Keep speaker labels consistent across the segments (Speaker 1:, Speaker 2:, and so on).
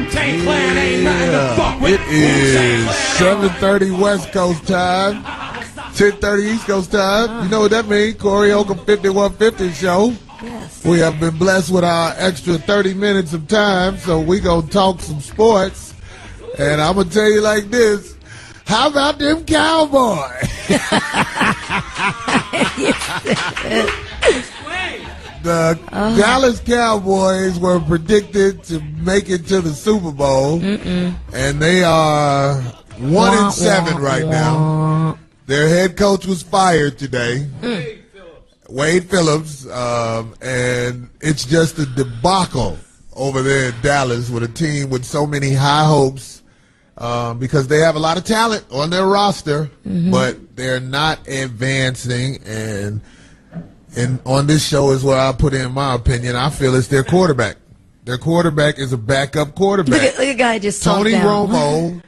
Speaker 1: Wu-Tang Clan ain't nothing to fuck with.
Speaker 2: It is 7:30 West Coast time, 10:30 East Coast time. You know what that means? Corey Holcomb 5150 show.
Speaker 3: Yes.
Speaker 2: We have been blessed with our extra 30 minutes of time, so we gonna talk some sports. And I'm gonna tell you like this: how about them Cowboys? The Dallas Cowboys were predicted to make it to the Super Bowl, and they are 1-7 right now. Their head coach was fired today, Wade Phillips, and it's just a debacle over there in Dallas with a team with so many high hopes because they have a lot of talent on their roster, but they're not advancing. And on this show is where I put in my opinion. I feel it's their quarterback. Their quarterback is a backup quarterback.
Speaker 3: Look at guy just
Speaker 2: Tony
Speaker 3: down.
Speaker 2: Romo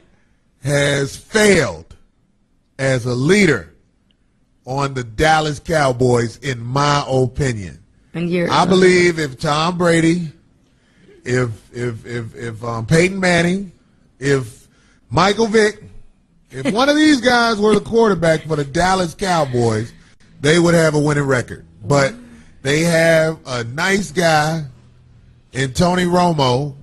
Speaker 2: has failed as a leader on the Dallas Cowboys, in my opinion.
Speaker 3: And
Speaker 2: I believe if Tom Brady, if Peyton Manning, if Michael Vick, if one of these guys were the quarterback for the Dallas Cowboys, they would have a winning record. But they have a nice guy in Tony Romo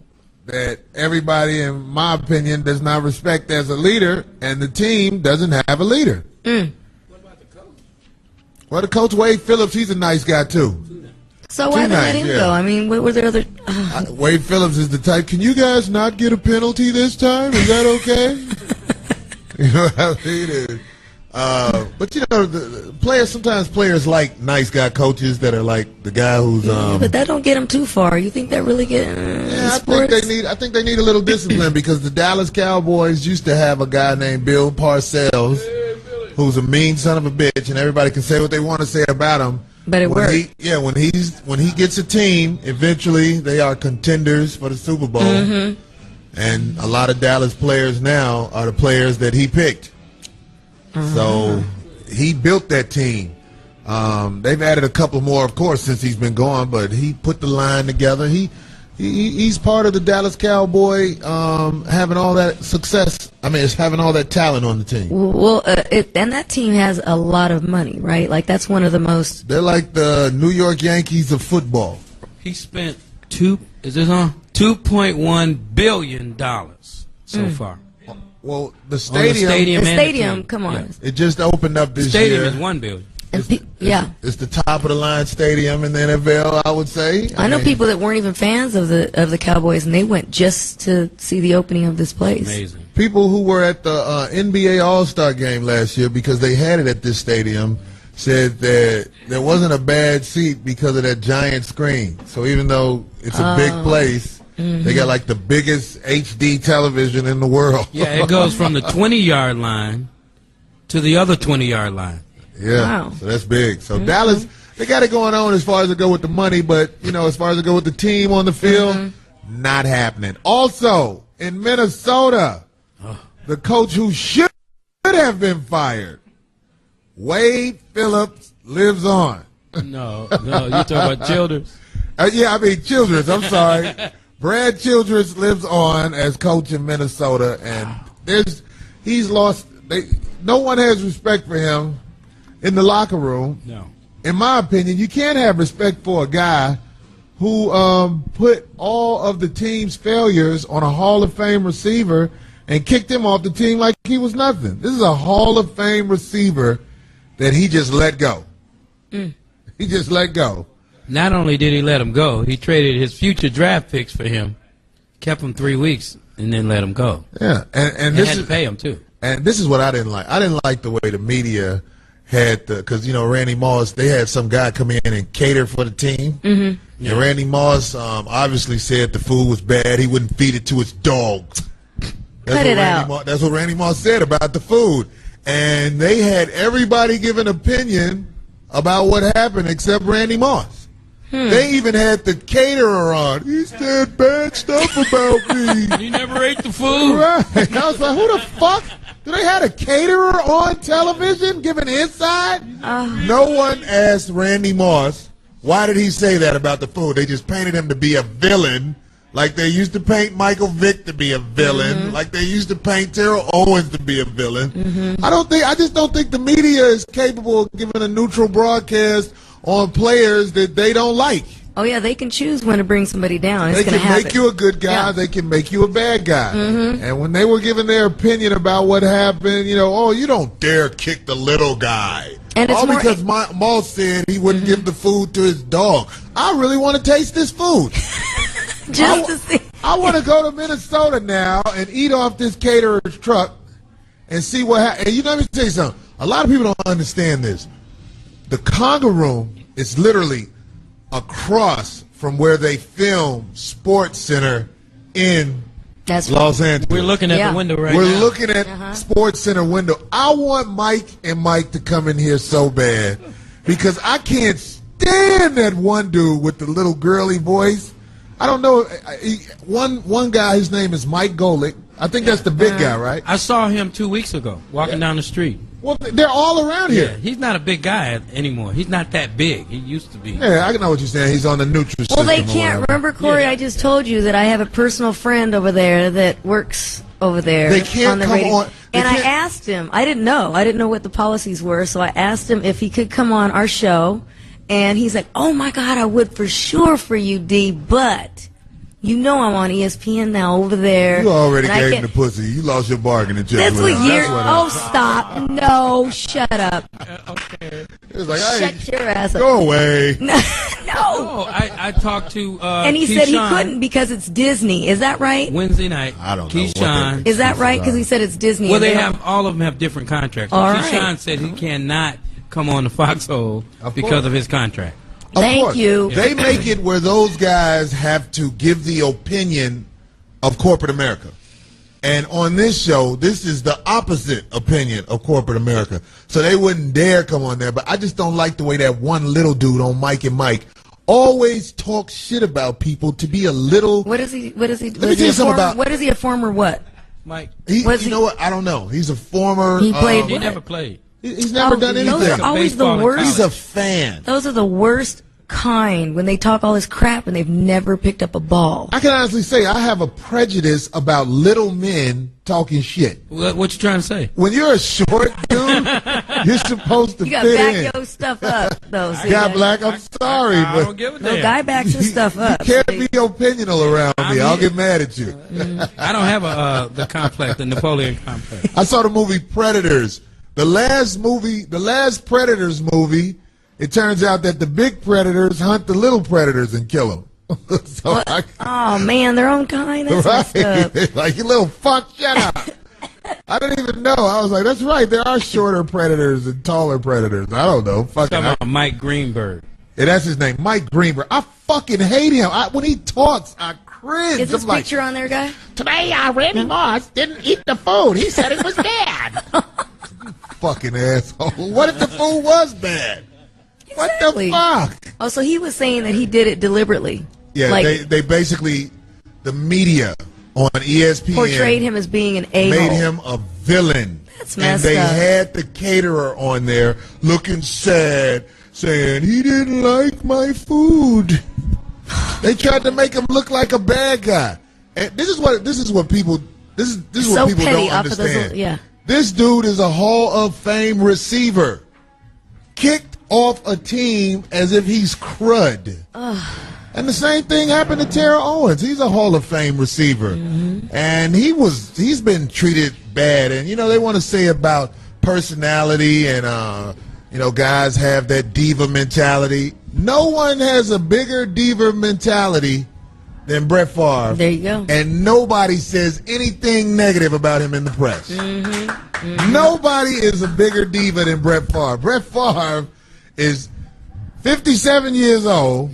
Speaker 2: that everybody, in my opinion, does not respect as a leader, and the team doesn't have a leader.
Speaker 1: What about the coach?
Speaker 2: Well, the coach, Wade Phillips, he's a nice guy, too.
Speaker 3: So why let him go? I mean, what were there other...
Speaker 2: Wade Phillips is the type, can you guys not get a penalty this time? Is that okay? You know what I mean? But you know, the players, sometimes players like nice guy coaches that are like the guy who's
Speaker 3: but that don't get them too far. You think that really get
Speaker 2: I think they need a little discipline because the Dallas Cowboys used to have a guy named Bill Parcells who's a mean son of a bitch, and everybody can say what they want to say about him.
Speaker 3: But it worked.
Speaker 2: When he gets a team, eventually they are contenders for the Super Bowl. And a lot of Dallas players now are the players that he picked. So he built that team. They've added a couple more, of course, since he's been gone, but he put the line together. He's part of the Dallas Cowboy having all that success. I mean, it's having all that talent on the team.
Speaker 3: Well, and that team has a lot of money, right? Like, that's one of the most...
Speaker 2: They're like the New York Yankees of football.
Speaker 1: He spent $2.1 billion so far.
Speaker 2: Well, the stadium,
Speaker 3: come on.
Speaker 2: Yeah. It just opened up this year.
Speaker 1: The stadium is $1 billion.
Speaker 2: It's the top of the line stadium in the NFL, I would say.
Speaker 3: I know people that weren't even fans of the Cowboys, and they went just to see the opening of this place.
Speaker 1: Amazing.
Speaker 2: People who were at the NBA All-Star game last year, because they had it at this stadium, said that there wasn't a bad seat because of that giant screen. So even though it's a big place, they got like the biggest HD television in the world.
Speaker 1: Yeah, it goes from the 20-yard line to the other 20-yard line.
Speaker 2: Yeah,
Speaker 3: wow.
Speaker 2: So that's big. So Dallas, they got it going on as far as it go with the money, but, you know, as far as it go with the team on the field, not happening. Also, in Minnesota, the coach who should have been fired, Wade Phillips, lives on.
Speaker 1: No, you talking about Childress?
Speaker 2: Yeah, I mean Childress. I'm sorry. Brad Childress lives on as coach in Minnesota, and he's lost. No one has respect for him in the locker room.
Speaker 1: No.
Speaker 2: In my opinion, you can't have respect for a guy who put all of the team's failures on a Hall of Fame receiver and kicked him off the team like he was nothing. This is a Hall of Fame receiver that he just let go. He just let go.
Speaker 1: Not only did he let him go, he traded his future draft picks for him, kept him 3 weeks, and then let him go.
Speaker 2: Yeah, and
Speaker 1: this had to pay him too.
Speaker 2: And this is what I didn't like. I didn't like the way the media had because you know Randy Moss, they had some guy come in and cater for the team. And Randy Moss obviously said the food was bad. He wouldn't feed it to his dogs. That's what Randy Moss said about the food. And they had everybody give an opinion about what happened except Randy Moss. They even had the caterer on. He said bad stuff about me.
Speaker 1: He never ate the food.
Speaker 2: Right. I was like, who the fuck? Do they have a caterer on television giving inside? No one asked Randy Moss, why did he say that about the food? They just painted him to be a villain Like they used to paint Michael Vick to be a villain. Like they used to paint Terrell Owens to be a villain. I just don't think the media is capable of giving a neutral broadcast on players that they don't like.
Speaker 3: Oh yeah, they can choose when to bring somebody down.
Speaker 2: They can make you a good guy. Yeah. They can make you a bad guy. And when they were giving their opinion about what happened, you don't dare kick the little guy. And all because Maul said he wouldn't give the food to his dog. I really want to taste this food.
Speaker 3: Just to see.
Speaker 2: I want to go to Minnesota now and eat off this caterer's truck and see what happens. And let me tell you something. A lot of people don't understand this. The Conga Room is literally across from where they film Sports Center in Los Angeles.
Speaker 1: We're looking at the window right now.
Speaker 2: We're looking at Sports Center window. I want Mike and Mike to come in here so bad because I can't stand that one dude with the little girly voice. I don't know. One guy, his name is Mike Golick. I think that's the big guy, right?
Speaker 1: I saw him 2 weeks ago walking down the street.
Speaker 2: Well, they're all around here.
Speaker 1: Yeah, he's not a big guy anymore. He's not that big. He used to be.
Speaker 2: Yeah, I know what you're saying. He's on the neutral system.
Speaker 3: Well, they can't. Remember, Corey, I just told you that I have a personal friend over there that works over there.
Speaker 2: They can't
Speaker 3: on the
Speaker 2: come
Speaker 3: radio.
Speaker 2: on.
Speaker 3: And I asked him. I didn't know what the policies were, so I asked him if he could come on our show. And he's like, oh, my God, I would for sure for you, D, but... I'm on ESPN now over there.
Speaker 2: You already gave him the pussy. You lost your bargaining chip.
Speaker 3: That's what you're... Oh, stop. No, shut up.
Speaker 2: Okay. It was like,
Speaker 3: shut your ass up.
Speaker 2: Go away.
Speaker 3: No.
Speaker 1: I talked to
Speaker 3: and he said he couldn't because it's Disney. Is that right?
Speaker 1: Wednesday night.
Speaker 2: I don't know.
Speaker 1: Keyshawn.
Speaker 3: Is that right? Because he said it's Disney.
Speaker 1: Well, all of them have different contracts. Keyshawn said he cannot come on the Foxhole because of his contract.
Speaker 3: Thank you.
Speaker 2: They make it where those guys have to give the opinion of corporate America. And on this show, this is the opposite opinion of corporate America. So they wouldn't dare come on there. But I just don't like the way that one little dude on Mike and Mike always talks shit about people to be a little...
Speaker 3: What is he?
Speaker 2: Let me tell you something about...
Speaker 3: What is he, a former what?
Speaker 1: Mike.
Speaker 2: You know what? I don't know. He's a former...
Speaker 3: He played...
Speaker 1: He never played.
Speaker 2: He's never done anything.
Speaker 3: Those are always the worst.
Speaker 2: He's a fan.
Speaker 3: Those are the worst kind when they talk all this crap and they've never picked up a ball.
Speaker 2: I can honestly say I have a prejudice about little men talking shit.
Speaker 1: What you trying to say?
Speaker 2: When you're a short dude, you're supposed to fit in.
Speaker 3: You gotta back your stuff up, though.
Speaker 2: Guy Black, I'm sorry,
Speaker 1: I don't give a damn.
Speaker 3: No, Guy backs his stuff up.
Speaker 2: You can't be opinional around me. I'll get mad at you.
Speaker 1: I don't have the complex, the Napoleon complex.
Speaker 2: I saw the movie Predators. The last Predators movie, it turns out that the big predators hunt the little predators and kill them.
Speaker 3: Oh, man, their own kind? That's messed up.
Speaker 2: Like, you little fuck, shut up. I didn't even know. I was like, that's right. There are shorter predators and taller predators. I don't know.
Speaker 1: Talking about Mike Greenberg.
Speaker 2: Yeah, that's his name, Mike Greenberg. I fucking hate him. When he talks, I cringe.
Speaker 3: Is this picture on there, Guy?
Speaker 2: Today, Randy Moss didn't eat the food. He said it was bad. Fucking asshole. What if the food was bad?
Speaker 3: Exactly.
Speaker 2: What the fuck?
Speaker 3: Oh, so he was saying that he did it deliberately.
Speaker 2: Yeah, they basically, the media on ESPN
Speaker 3: portrayed him as being an a-hole.
Speaker 2: Made him a villain.
Speaker 3: That's messed
Speaker 2: up. And they
Speaker 3: up.
Speaker 2: had the caterer on there looking sad, saying he didn't like my food. They tried to make him look like a bad guy. And this is what people don't understand.
Speaker 3: Yeah.
Speaker 2: This dude is a Hall of Fame receiver. Kicked off a team as if he's crud. And the same thing happened to Terrell Owens. He's a Hall of Fame receiver. And he's been treated bad. And, they want to say about personality and, guys have that diva mentality. No one has a bigger diva mentality than Brett Favre.
Speaker 3: There you go.
Speaker 2: And nobody says anything negative about him in the press. Nobody is a bigger diva than Brett Favre. Brett Favre is 57 years old,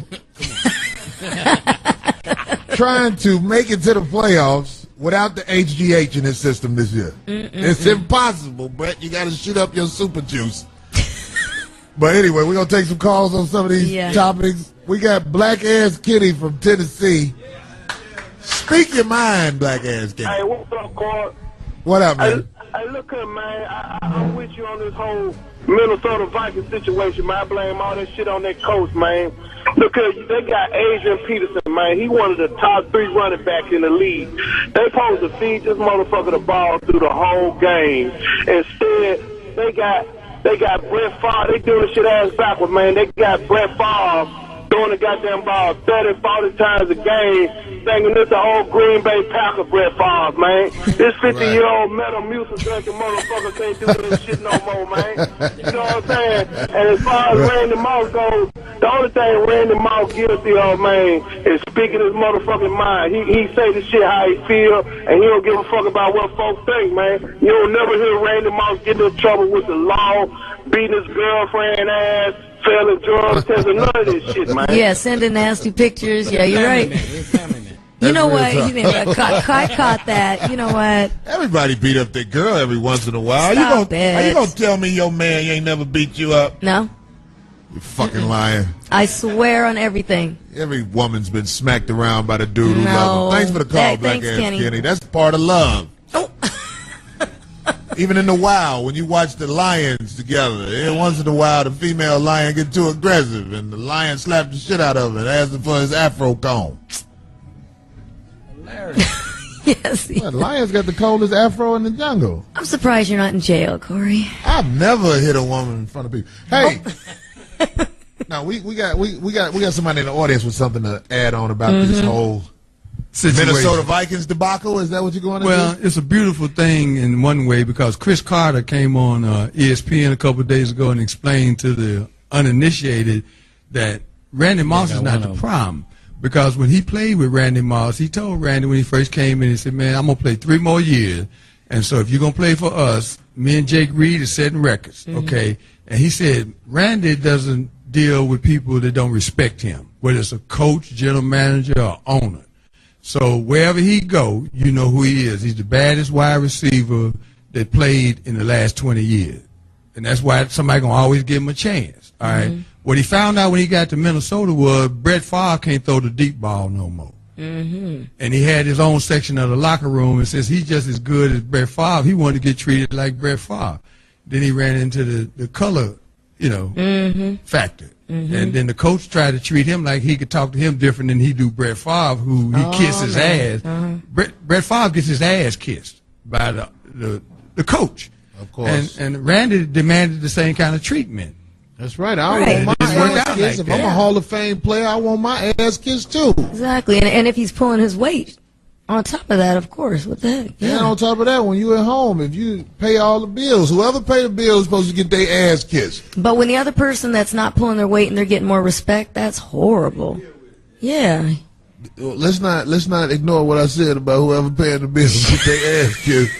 Speaker 2: trying to make it to the playoffs without the HGH in his system this year. It's impossible, Brett. You got to shoot up your super juice. But anyway, we're going to take some calls on some of these topics. We got Black Ass Kitty from Tennessee. Speak your mind, Black Ass Kitty.
Speaker 4: Hey, what's up, Carl?
Speaker 2: What up, man?
Speaker 4: Hey, look here, man. I'm with you on this whole Minnesota Vikings situation, man. I blame all that shit on that coach, man. Look here, they got Adrian Peterson, man. He one of the top 3 running backs in the league. They supposed to feed this motherfucker the ball through the whole game. Instead, they got Brett Favre. They doing the shit ass backwards, man. They got Brett Favre throwing the goddamn ball 30, 40 times a game, thinking this the whole Green Bay Packer Brett Favre, man. This 50-year-old metal music drinking motherfucker can't do this shit no more, man. You know what I'm saying? And as far as Randy Moss goes, the only thing Randy Moss guilty of, man, is speaking his motherfucking mind. He say the shit how he feel, and he don't give a fuck about what folks think, man. You don't never hear Randy Moss get in trouble with the law, beating his girlfriend ass, selling drugs, testing none of this shit, man.
Speaker 3: Yeah, sending nasty pictures. Yeah, you're right. You know what? I caught that. You know what?
Speaker 2: Everybody beat up their girl every once in a while.
Speaker 3: Stop
Speaker 2: Are you gonna tell me your man ain't never beat you up?
Speaker 3: No.
Speaker 2: You fucking lying.
Speaker 3: I swear on everything.
Speaker 2: Every woman's been smacked around by the dude who loves them. Thanks for the call, Black Ass Kenny. That's part of love.
Speaker 3: Oh.
Speaker 2: Even in the wild, when you watch the lions together, once in a while the female lion get too aggressive, and the lion slapped the shit out of it, asking for his afro comb.
Speaker 3: Yes.
Speaker 2: Well, lions got the coldest afro in the jungle.
Speaker 3: I'm surprised you're not in jail, Corey.
Speaker 2: I've never hit a woman in front of people. Hey, now we got somebody in the audience with something to add on about this whole situation. Minnesota Vikings debacle. Is that what you're going to do?
Speaker 5: Well, it's a beautiful thing in one way because Chris Carter came on ESPN a couple of days ago and explained to the uninitiated that Randy Moss is not the problem. Because when he played with Randy Moss, he told Randy when he first came in, he said, man, I'm going to play 3 more years. And so if you're going to play for us, me and Jake Reed are setting records, okay? And he said, Randy doesn't deal with people that don't respect him, whether it's a coach, general manager, or owner. So wherever he go, you know who he is. He's the baddest wide receiver that played in the last 20 years. And that's why somebody going to always give him a chance, all right? What he found out when he got to Minnesota was Brett Favre can't throw the deep ball no more. And he had his own section of the locker room, and since he's just as good as Brett Favre, he wanted to get treated like Brett Favre. Then he ran into the color, factor. And then the coach tried to treat him like he could talk to him different than he do Brett Favre, who he kissed his ass. Brett Favre gets his ass kissed by the coach.
Speaker 2: Of course.
Speaker 5: And Randy demanded the same kind of treatment.
Speaker 2: That's right. I want my ass kissed. If I'm a Hall of Fame player, I want my ass kissed too.
Speaker 3: Exactly. And if he's pulling his weight, on top of that, of course, what the heck?
Speaker 2: Yeah. And on top of that, when you're at home, if you pay all the bills, whoever pay the bills is supposed to get their ass kissed.
Speaker 3: But when the other person that's not pulling their weight and they're getting more respect, that's horrible. Yeah.
Speaker 2: Let's not ignore what I said about whoever paying the bills get their ass kissed.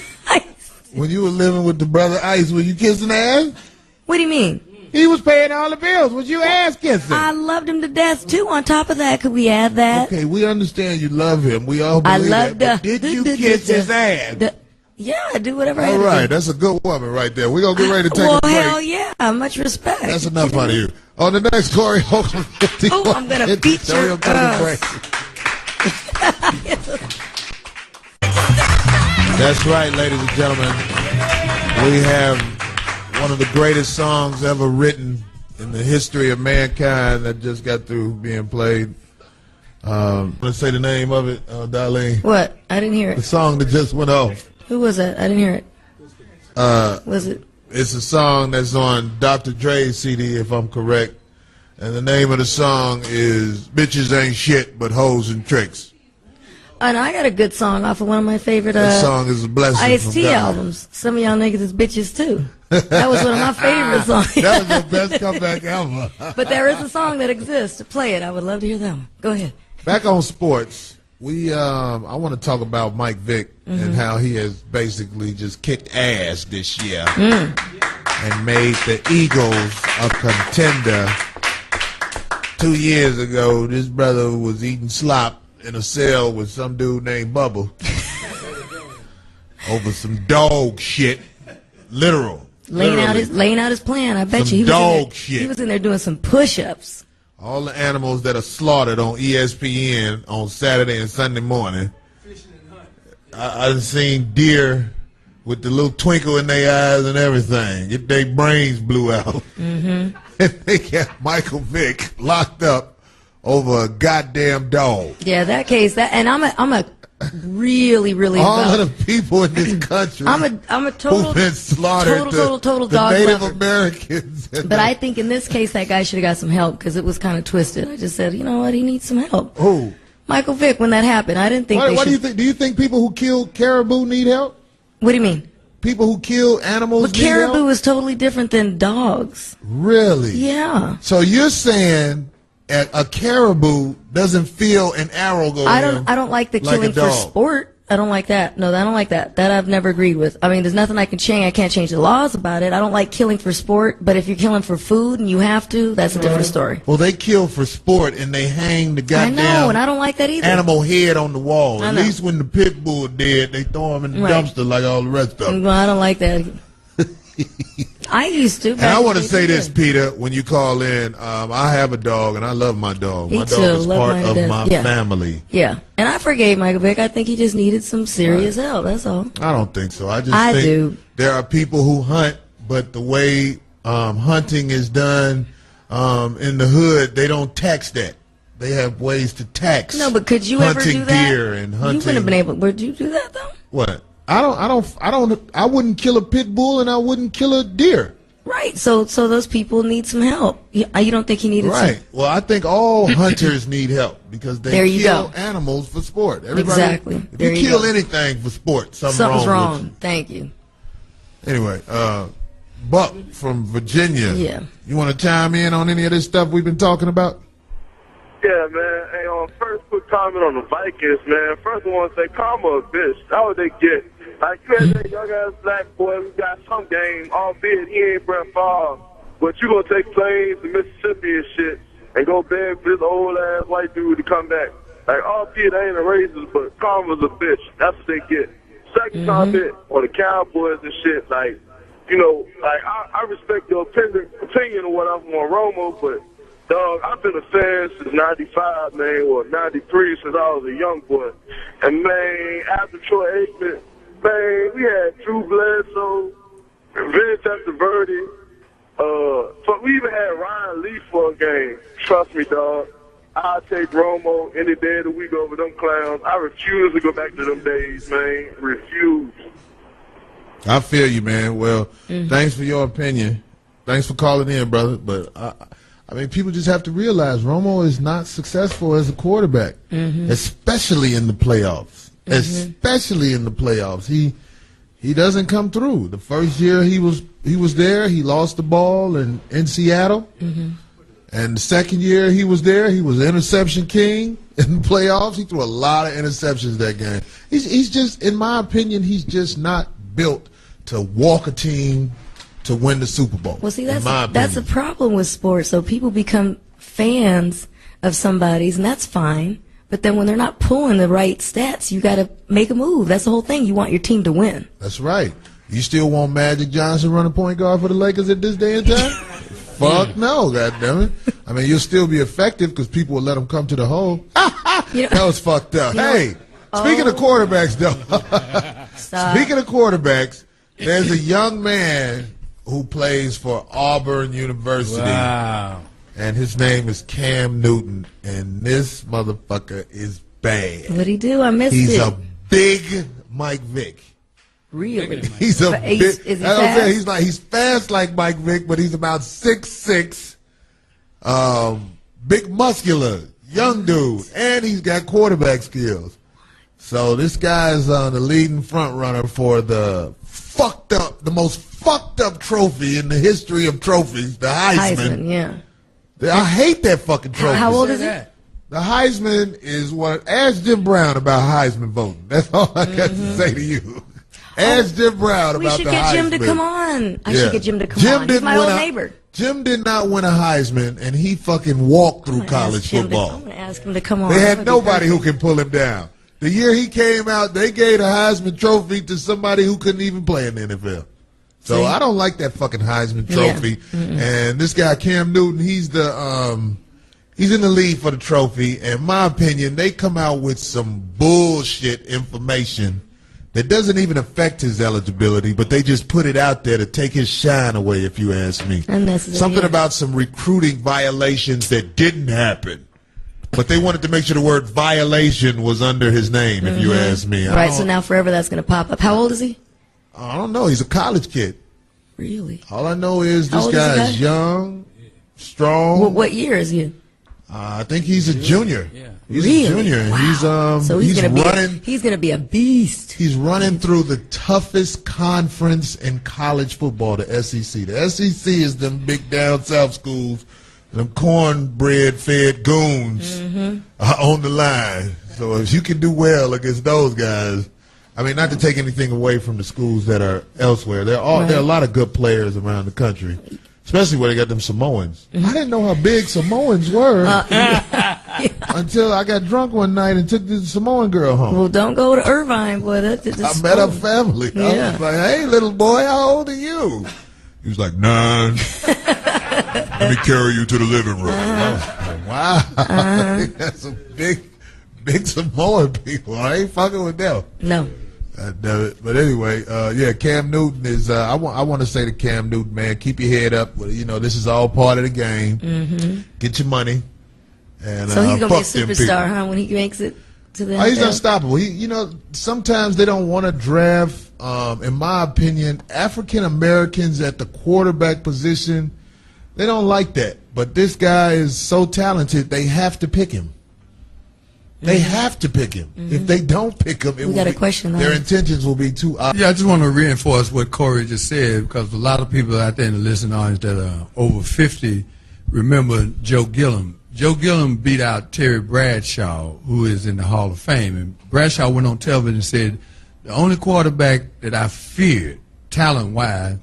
Speaker 2: When you were living with the brother Ice, were you kissing ass?
Speaker 3: What do you mean?
Speaker 2: He was paying all the bills. Was you ass kissing?
Speaker 3: I loved him to death, too. On top of that, could we add that?
Speaker 2: Okay, we understand you love him. We all believe that. But did you kiss his ass?
Speaker 3: Yeah, I do whatever I
Speaker 2: All
Speaker 3: do.
Speaker 2: right, that's a good woman right there. We're going to get ready to take a break.
Speaker 3: Well, hell yeah. Much respect.
Speaker 2: That's enough out of you. On the next Corey Holcomb.
Speaker 3: Oh, I'm going to beat your ass.
Speaker 2: That's right, ladies and gentlemen. We have one of the greatest songs ever written in the history of mankind that just got through being played. Let's say the name of it, Darlene.
Speaker 3: What? I didn't hear
Speaker 2: The
Speaker 3: it.
Speaker 2: song that just went off.
Speaker 3: Who was that? I didn't hear it. Was it?
Speaker 2: It's a song that's on Dr. Dre's CD, if I'm correct. And the name of the song is Bitches Ain't Shit But Hoes and Tricks.
Speaker 3: And I got a good song off of one of my favorite
Speaker 2: That song is a blessing
Speaker 3: Ice-T
Speaker 2: from God.
Speaker 3: albums. Some of y'all niggas is bitches, too. That was one of my favorite songs.
Speaker 2: That was the best comeback ever.
Speaker 3: But there is a song that exists. Play it. I would love to hear that one. Go ahead.
Speaker 2: Back on sports, I want to talk about Mike Vick and how he has basically just kicked ass this year and made the Eagles a contender. 2 years ago, this brother was eating slop in a cell with some dude named Bubba over some dog shit, literal.
Speaker 3: Laying out his plan. I bet
Speaker 2: Some
Speaker 3: you
Speaker 2: dog shit.
Speaker 3: He was in there doing some push-ups.
Speaker 2: All the animals that are slaughtered on ESPN on Saturday and Sunday morning. I've seen deer with the little twinkle in their eyes and everything. Get their brains blew out. Mm-hmm. And they got Michael Vick locked up over a goddamn dog.
Speaker 3: Yeah, that case. And I'm a really
Speaker 2: all of the people in this country.
Speaker 3: I'm a total
Speaker 2: who've been slaughtered.
Speaker 3: Total
Speaker 2: the
Speaker 3: dog
Speaker 2: Native
Speaker 3: lover.
Speaker 2: Americans.
Speaker 3: But I think in this case that guy should have got some help because it was kind of twisted. I just said, you know what, he needs some help.
Speaker 2: Who?
Speaker 3: Michael Vick. When that happened, I didn't think.
Speaker 2: What do you think? Do you think people who kill caribou need help?
Speaker 3: What do you mean?
Speaker 2: People who kill animals
Speaker 3: But
Speaker 2: need help?
Speaker 3: caribou is totally different than dogs.
Speaker 2: Really?
Speaker 3: Yeah.
Speaker 2: So you're saying a caribou doesn't feel an arrow go
Speaker 3: I don't like the killing for sport. I don't like that. No, I don't like that. That I've never agreed with. I mean, there's nothing I can change. I can't change the laws about it. I don't like killing for sport, but if you're killing for food and you have to, that's a different story.
Speaker 2: Well, they kill for sport and they hang the goddamn
Speaker 3: I know, and I don't like that either.
Speaker 2: animal head on the wall.
Speaker 3: I
Speaker 2: At
Speaker 3: know.
Speaker 2: least when the pit bull dead, they throw him in the
Speaker 3: Right.
Speaker 2: dumpster like all the rest of them.
Speaker 3: Well, I don't like that. I used to.
Speaker 2: And I want to say this, Peter, when you call in, I have a dog, and I love my dog.
Speaker 3: Me
Speaker 2: My
Speaker 3: too.
Speaker 2: dog is
Speaker 3: Love
Speaker 2: part
Speaker 3: mine
Speaker 2: of
Speaker 3: to
Speaker 2: my
Speaker 3: death. Yeah.
Speaker 2: family.
Speaker 3: Yeah, and I forgave Michael Vick. I think he just needed some serious help. That's all.
Speaker 2: I don't think so. I
Speaker 3: I
Speaker 2: think
Speaker 3: do.
Speaker 2: there are people who hunt, but the way hunting is done in the hood, they don't tax that. They have ways to tax.
Speaker 3: No, but could you ever
Speaker 2: hunting
Speaker 3: do that?
Speaker 2: deer and hunting.
Speaker 3: You wouldn't have been able. Would you do that though?
Speaker 2: What? I wouldn't kill a pit bull and I wouldn't kill a deer.
Speaker 3: Right. So those people need some help. You don't think he needed
Speaker 2: Right.
Speaker 3: some?
Speaker 2: Well, I think all hunters need help because they
Speaker 3: There you
Speaker 2: kill
Speaker 3: go.
Speaker 2: animals for sport. Everybody,
Speaker 3: Exactly.
Speaker 2: If
Speaker 3: There
Speaker 2: you
Speaker 3: you
Speaker 2: kill
Speaker 3: go.
Speaker 2: anything for sport,
Speaker 3: Something's
Speaker 2: wrong.
Speaker 3: wrong. Thank you.
Speaker 2: Anyway, Buck from Virginia.
Speaker 3: Yeah.
Speaker 2: You want to chime in on any of this stuff we've been talking about?
Speaker 4: Yeah, man. Hey, first quick comment on the Vikings, man. First I want to say, karma a bitch. How would they get? Like, you had that young ass black boy who got some game, albeit he ain't Brett Favre, but you gonna take planes to Mississippi and shit and go beg for this old ass white dude to come back. Like, albeit they ain't a racist, but karma's a bitch. That's what they get. Second comment on the Cowboys and shit, like, you know, like I respect your opinion of what I'm on Romo, but dog, I've been a fan since '95, man, or '93 since I was a young boy. And man, after Troy Aikman, man, we had Drew Bledsoe, Vince Testaverde, so we even had Ryan Leaf for a game. Trust me, dog. I'll take Romo any day of the week over them clowns. I refuse to go back to them days, man. Refuse.
Speaker 2: I feel you, man. Well, thanks for your opinion. Thanks for calling in, brother. But I mean, people just have to realize Romo is not successful as a quarterback, especially in the playoffs. Especially in the playoffs, he doesn't come through. The first year he was there, he lost the ball in Seattle, and the second year he was there, he was interception king in the playoffs. He threw a lot of interceptions that game. He's just, in my opinion, he's just not built to walk a team to win the Super Bowl.
Speaker 3: Well, see, that's a problem with sports. So people become fans of somebody's, and that's fine. But then when they're not pulling the right stats, you got to make a move. That's the whole thing. You want your team to win.
Speaker 2: That's right. You still want Magic Johnson running point guard for the Lakers at this day and time? Fuck no, goddammit. I mean, you'll still be effective because people will let him come to the hole. That was fucked up. Hey, speaking of quarterbacks, though. Speaking of quarterbacks, there's a young man who plays for Auburn University.
Speaker 1: Wow.
Speaker 2: And his name is Cam Newton, and this motherfucker is bad.
Speaker 3: What'd he do? I missed
Speaker 2: He's
Speaker 3: it.
Speaker 2: a big Mike Vick.
Speaker 3: Really?
Speaker 2: He's a
Speaker 3: But
Speaker 2: big.
Speaker 3: is he fast?
Speaker 2: He's fast like Mike Vick, but he's about 6'6", big muscular, young dude, and he's got quarterback skills. So this guy's the leading front runner for the most fucked up trophy in the history of trophies, the Heisman.
Speaker 3: Yeah.
Speaker 2: I hate that fucking trophy.
Speaker 3: How old is he?
Speaker 2: The Heisman is what. Ask Jim Brown about Heisman voting. That's all I got to say to you. Ask Jim Brown
Speaker 3: We
Speaker 2: about
Speaker 3: should
Speaker 2: the
Speaker 3: get Jim
Speaker 2: Heisman.
Speaker 3: to come on. I should get Jim to come on. He's my old neighbor.
Speaker 2: Jim did not win a Heisman, and he fucking walked through college football.
Speaker 3: I'm going to ask him to come on.
Speaker 2: They had nobody who can pull him down. The year he came out, they gave the Heisman Trophy to somebody who couldn't even play in the NFL. So I don't like that fucking Heisman Trophy. And this guy Cam Newton, he's in the lead for the trophy. In my opinion, they come out with some bullshit information that doesn't even affect his eligibility, but they just put it out there to take his shine away, if you ask me. Something about some recruiting violations that didn't happen. But they wanted to make sure the word violation was under his name, if you ask me.
Speaker 3: Right, so now forever that's going to pop up. How old is he?
Speaker 2: I don't know. He's a college kid.
Speaker 3: Really?
Speaker 2: All I know is this guy is young, strong.
Speaker 3: What year is he?
Speaker 2: I think he's a junior.
Speaker 1: Yeah.
Speaker 2: He's
Speaker 3: really?
Speaker 2: a junior.
Speaker 3: Wow. He's gonna be a beast.
Speaker 2: He's running through the toughest conference in college football, the SEC. The SEC is them big down south schools, them cornbread-fed goons on the line. So if you can do well against those guys, I mean, not to take anything away from the schools that are elsewhere. There are a lot of good players around the country, especially where they got them Samoans. I didn't know how big Samoans were until I got drunk one night and took the Samoan girl home.
Speaker 3: Well, don't go to Irvine, boy.
Speaker 2: I met her family. I was like, hey, little boy, how old are you? He was like, 9. Let me carry you to the living room. Wow. That's some big Samoan people. I ain't fucking with them.
Speaker 3: No.
Speaker 2: But anyway, Cam Newton is. I want to say to Cam Newton, man, keep your head up. You know, this is all part of the game. Get your money. And
Speaker 3: so he's gonna be a superstar, huh? When he makes it to the NFL?
Speaker 2: He's unstoppable. Sometimes they don't want to draft. In my opinion, African Americans at the quarterback position, they don't like that. But this guy is so talented, they have to pick him. They have to pick him. If they don't pick him, their intentions will be too obvious.
Speaker 5: Yeah, I just want to reinforce what Corey just said, because a lot of people out there in the listening audience that are over 50 remember Joe Gilliam. Joe Gilliam beat out Terry Bradshaw, who is in the Hall of Fame. And Bradshaw went on television and said, the only quarterback that I feared, talent-wise,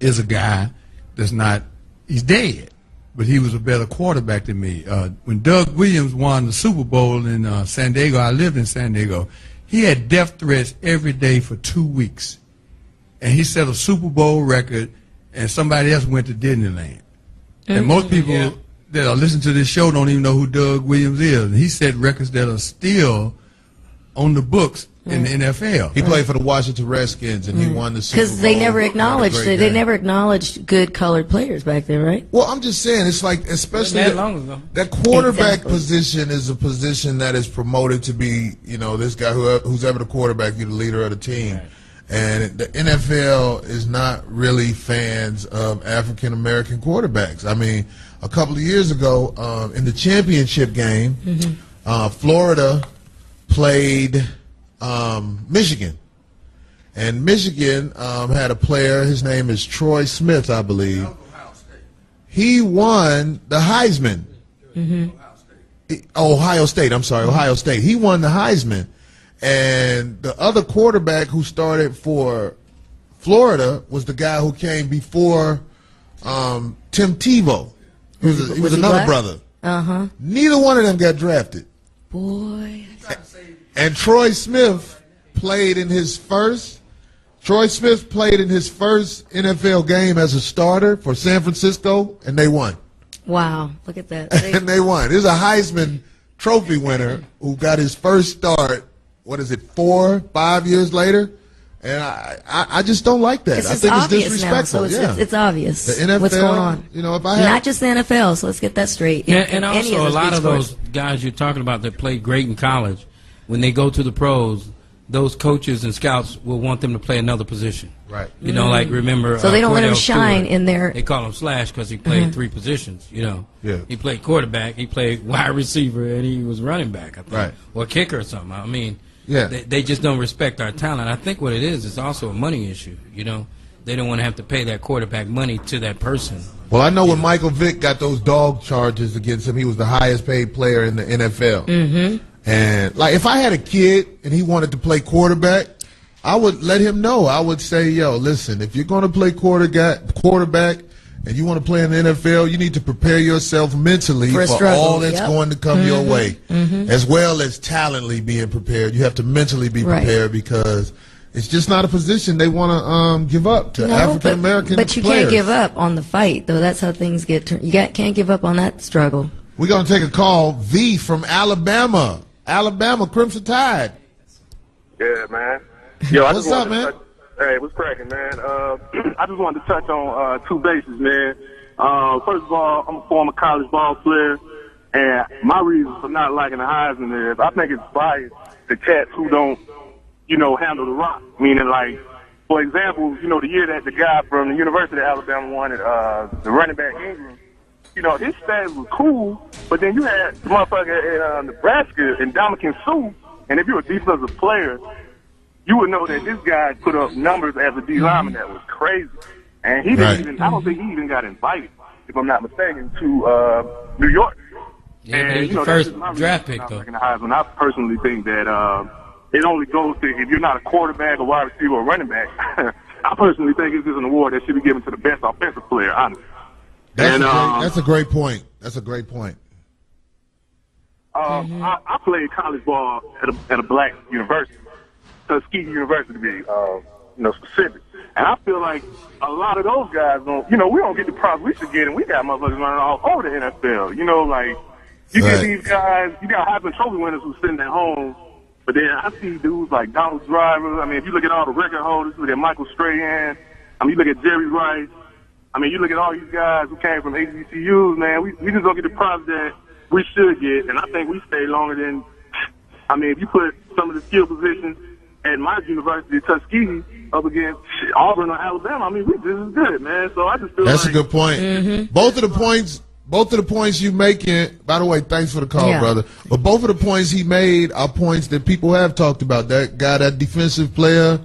Speaker 5: is a guy that's not, he's dead. But he was a better quarterback than me. When Doug Williams won the Super Bowl in San Diego, I lived in San Diego, he had death threats every day for 2 weeks. And he set a Super Bowl record, and somebody else went to Disneyland. And most people that are listening to this show don't even know who Doug Williams is. And he set records that are still on the books in the NFL.
Speaker 2: He played for the Washington Redskins, and he won the Super Bowl.
Speaker 3: Because they never acknowledged it. They never acknowledged good colored players back then, right?
Speaker 2: Well, I'm just saying, it's like, especially that quarterback position is a position that is promoted to be, this guy who's ever the quarterback, you're the leader of the team. Right. And the NFL is not really fans of African American quarterbacks. I mean, a couple of years ago, in the championship game, Florida played Michigan. And Michigan had a player, his name is Troy Smith, I believe. He won the Heisman. Ohio State, I'm sorry, Ohio State. He won the Heisman. And the other quarterback who started for Florida was the guy who came before Tim Tebow. He was another brother. Neither one of them got drafted.
Speaker 3: Boy.
Speaker 2: And Troy Smith played in his first NFL game as a starter for San Francisco, and they won.
Speaker 3: Wow, look at that.
Speaker 2: And they won. There's a Heisman Trophy winner who got his first start, 4-5 years later? And I just don't like that. I think it's disrespectful.
Speaker 3: Now, so it's obvious
Speaker 2: the NFL,
Speaker 3: what's going on.
Speaker 2: If I had,
Speaker 3: not just the NFL, so let's get that straight.
Speaker 1: And also a lot of those guys you're talking about that played great in college, when they go to the pros, those coaches and scouts will want them to play another position.
Speaker 2: Right.
Speaker 1: Like remember.
Speaker 3: So they don't let him
Speaker 1: Cordell
Speaker 3: shine
Speaker 1: Stewart.
Speaker 3: in there.
Speaker 1: They call him Slash because he played 3 positions.
Speaker 2: Yeah.
Speaker 1: He played quarterback, he played wide receiver, and he was running back, I think,
Speaker 2: right,
Speaker 1: or kicker or something. I mean,
Speaker 2: yeah,
Speaker 1: they just don't respect our talent. I think what it is also a money issue. They don't want to have to pay that quarterback money to that person.
Speaker 2: Well, I know when Michael Vick got those dog charges against him, he was the highest paid player in the NFL. And if I had a kid and he wanted to play quarterback, I would let him know. I would say, yo, listen, if you're going to play quarterback and you want to play in the NFL, you need to prepare yourself mentally for all that's going to come your way, as well as talently being prepared. You have to mentally be prepared because it's just not a position they want to give up to African American players.
Speaker 3: But you can't give up on the fight, though. That's how things get turned. You can't give up on that struggle.
Speaker 2: We're going to take a call. V from Alabama. Alabama, Crimson Tide.
Speaker 4: Yeah, man. Yo,
Speaker 2: What's up, man?
Speaker 4: Hey, what's cracking, man? I just wanted to touch on two bases, man. First of all, I'm a former college ball player, and my reason for not liking the Heisman is I think it's biased to cats who don't, handle the rock. Meaning, like, for example, the year that the guy from the University of Alabama won it, the running back Ingram, his stats were cool, but then you had the motherfucker in Nebraska and Dominican Sue, and if you're a defensive player, you would know that this guy put up numbers as a D lineman that was crazy. And he didn't even, I don't think he even got invited, if I'm not mistaken, to New York.
Speaker 1: Yeah, and, he was the first draft pick, though.
Speaker 4: I personally think that it only goes to, if you're not a quarterback, a wide receiver, or a running back, I personally think it's just an award that should be given to the best offensive player, honestly.
Speaker 2: That's a great point. That's a great point.
Speaker 4: I played college ball at a black university, Tuskegee University to be, specific. And I feel like a lot of those guys don't, we don't get the props we should get, and we got motherfuckers running all over the NFL. You get these guys, you got Heisman Trophy winners who's sitting at home, but then I see dudes like Donald Driver. I mean, if you look at all the record holders, look at Michael Strahan. I mean, you look at Jerry Rice. I mean, you look at all these guys who came from HBCUs, man. We just don't get the props that we should get, and I think we stay longer than, if you put some of the skill positions at my university, Tuskegee, up against Auburn or Alabama, we just as good, man. So I just feel
Speaker 2: that's a good point. Mm-hmm. Both of the points you making, by the way, thanks for the call, brother. But both of the points he made are points that people have talked about. That guy, that defensive player,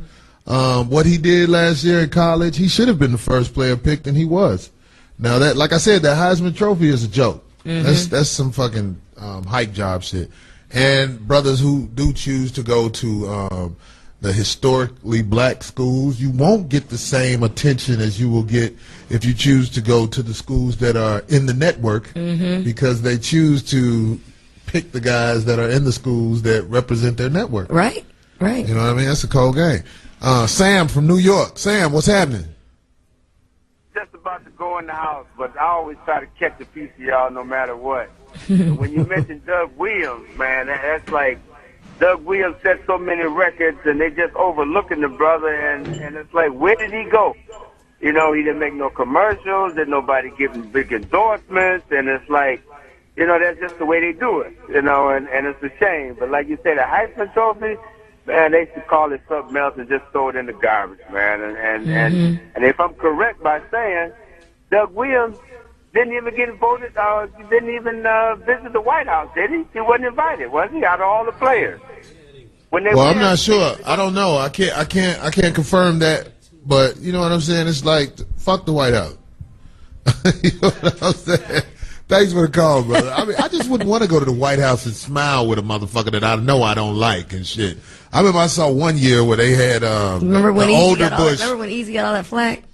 Speaker 2: what he did last year in college, he should have been the first player picked, and he was. Now that, like I said, that Heisman Trophy is a joke. Mm-hmm. That's some fucking hype job shit. And brothers who do choose to go to the historically black schools, you won't get the same attention as you will get if you choose to go to the schools that are in the network, because they choose to pick the guys that are in the schools that represent their network.
Speaker 3: Right.
Speaker 2: You know what I mean? That's a cold game. Sam from New York. Sam, what's happening?
Speaker 6: Just about to go in the house, but I always try to catch a piece of y'all no matter what. When you mention Doug Williams, man, that's like Doug Williams set so many records, and they just overlooking the brother, and it's like, where did he go? He didn't make no commercials, didn't nobody give him big endorsements, and it's like, that's just the way they do it, and it's a shame. But like you say, the Heisman Trophy, man, they should call it something else and just throw it in the garbage, man. And if I'm correct by saying, Doug Williams didn't even get voted, didn't even visit the White House, did he? He wasn't invited, was he? Out of all the players.
Speaker 2: I'm not sure. I don't know. I can't confirm that. But you know what I'm saying? It's like, fuck the White House. You know what I'm saying? Thanks for the call, brother. I just wouldn't want to go to the White House and smile with a motherfucker that I know I don't like and shit. I remember I saw one year where they had
Speaker 3: remember when
Speaker 2: older Bush.
Speaker 3: Remember when Easy got all that flack?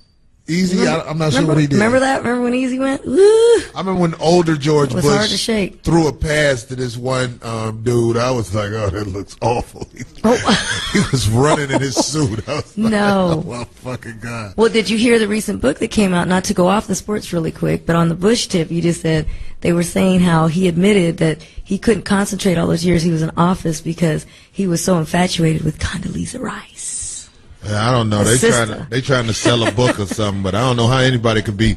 Speaker 2: Easy, I'm not sure what he did.
Speaker 3: Remember that? Remember when Easy went? Woo!
Speaker 2: I remember when older George Bush
Speaker 3: hard to shake.
Speaker 2: Threw a pass to this one dude. I was like, oh, that looks awful. He was running in his suit. I was like,
Speaker 3: no.
Speaker 2: Oh, my fucking God.
Speaker 3: Well, did you hear the recent book that came out? Not to go off the sports really quick, but on the Bush tip, you just said they were saying how he admitted that he couldn't concentrate all those years he was in office because he was so infatuated with Condoleezza Rice.
Speaker 2: I don't know. They trying to sell a book or something, but I don't know how anybody could be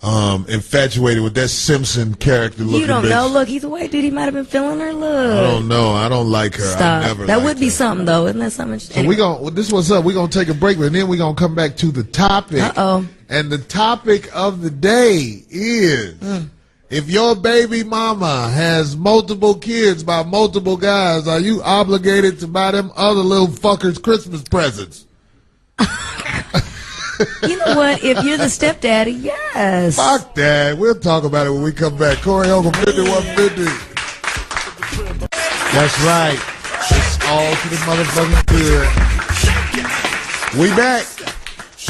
Speaker 2: infatuated with that Simpson character looking.
Speaker 3: You don't know. Look, he's a white dude. He might have been feeling her. Look.
Speaker 2: I don't know. I don't like her.
Speaker 3: Stop.
Speaker 2: I never.
Speaker 3: That would be something, though. Isn't that something?
Speaker 2: So anyway. This is what's up. We're gonna take a break, and then we're gonna come back to the topic. And the topic of the day is: if your baby mama has multiple kids by multiple guys, are you obligated to buy them other little fuckers Christmas presents?
Speaker 3: You know what? If you're the stepdaddy, yes.
Speaker 2: Fuck that. We'll talk about it when we come back. Corey Holcomb, 5150. That's right. It's all to the motherfucking good. We back.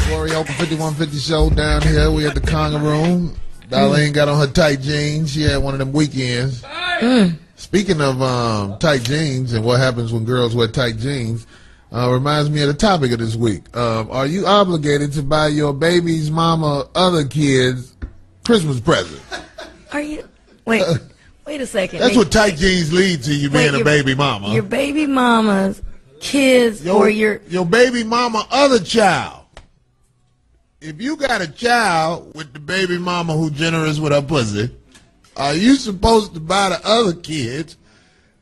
Speaker 2: Corey Holcomb, 5150 show down here. We at the Conga Room. Darlene got on her tight jeans. She had one of them weekends. Speaking of tight jeans and what happens when girls wear tight jeans, reminds me of the topic of this week. Are you obligated to buy your baby's mama other kids Christmas presents?
Speaker 3: Are you? Wait a second.
Speaker 2: That's what tight jeans lead to, you being a baby mama.
Speaker 3: Your baby mama's kids or your
Speaker 2: baby mama other child. If you got a child with the baby mama who generous with her pussy, are you supposed to buy the other kids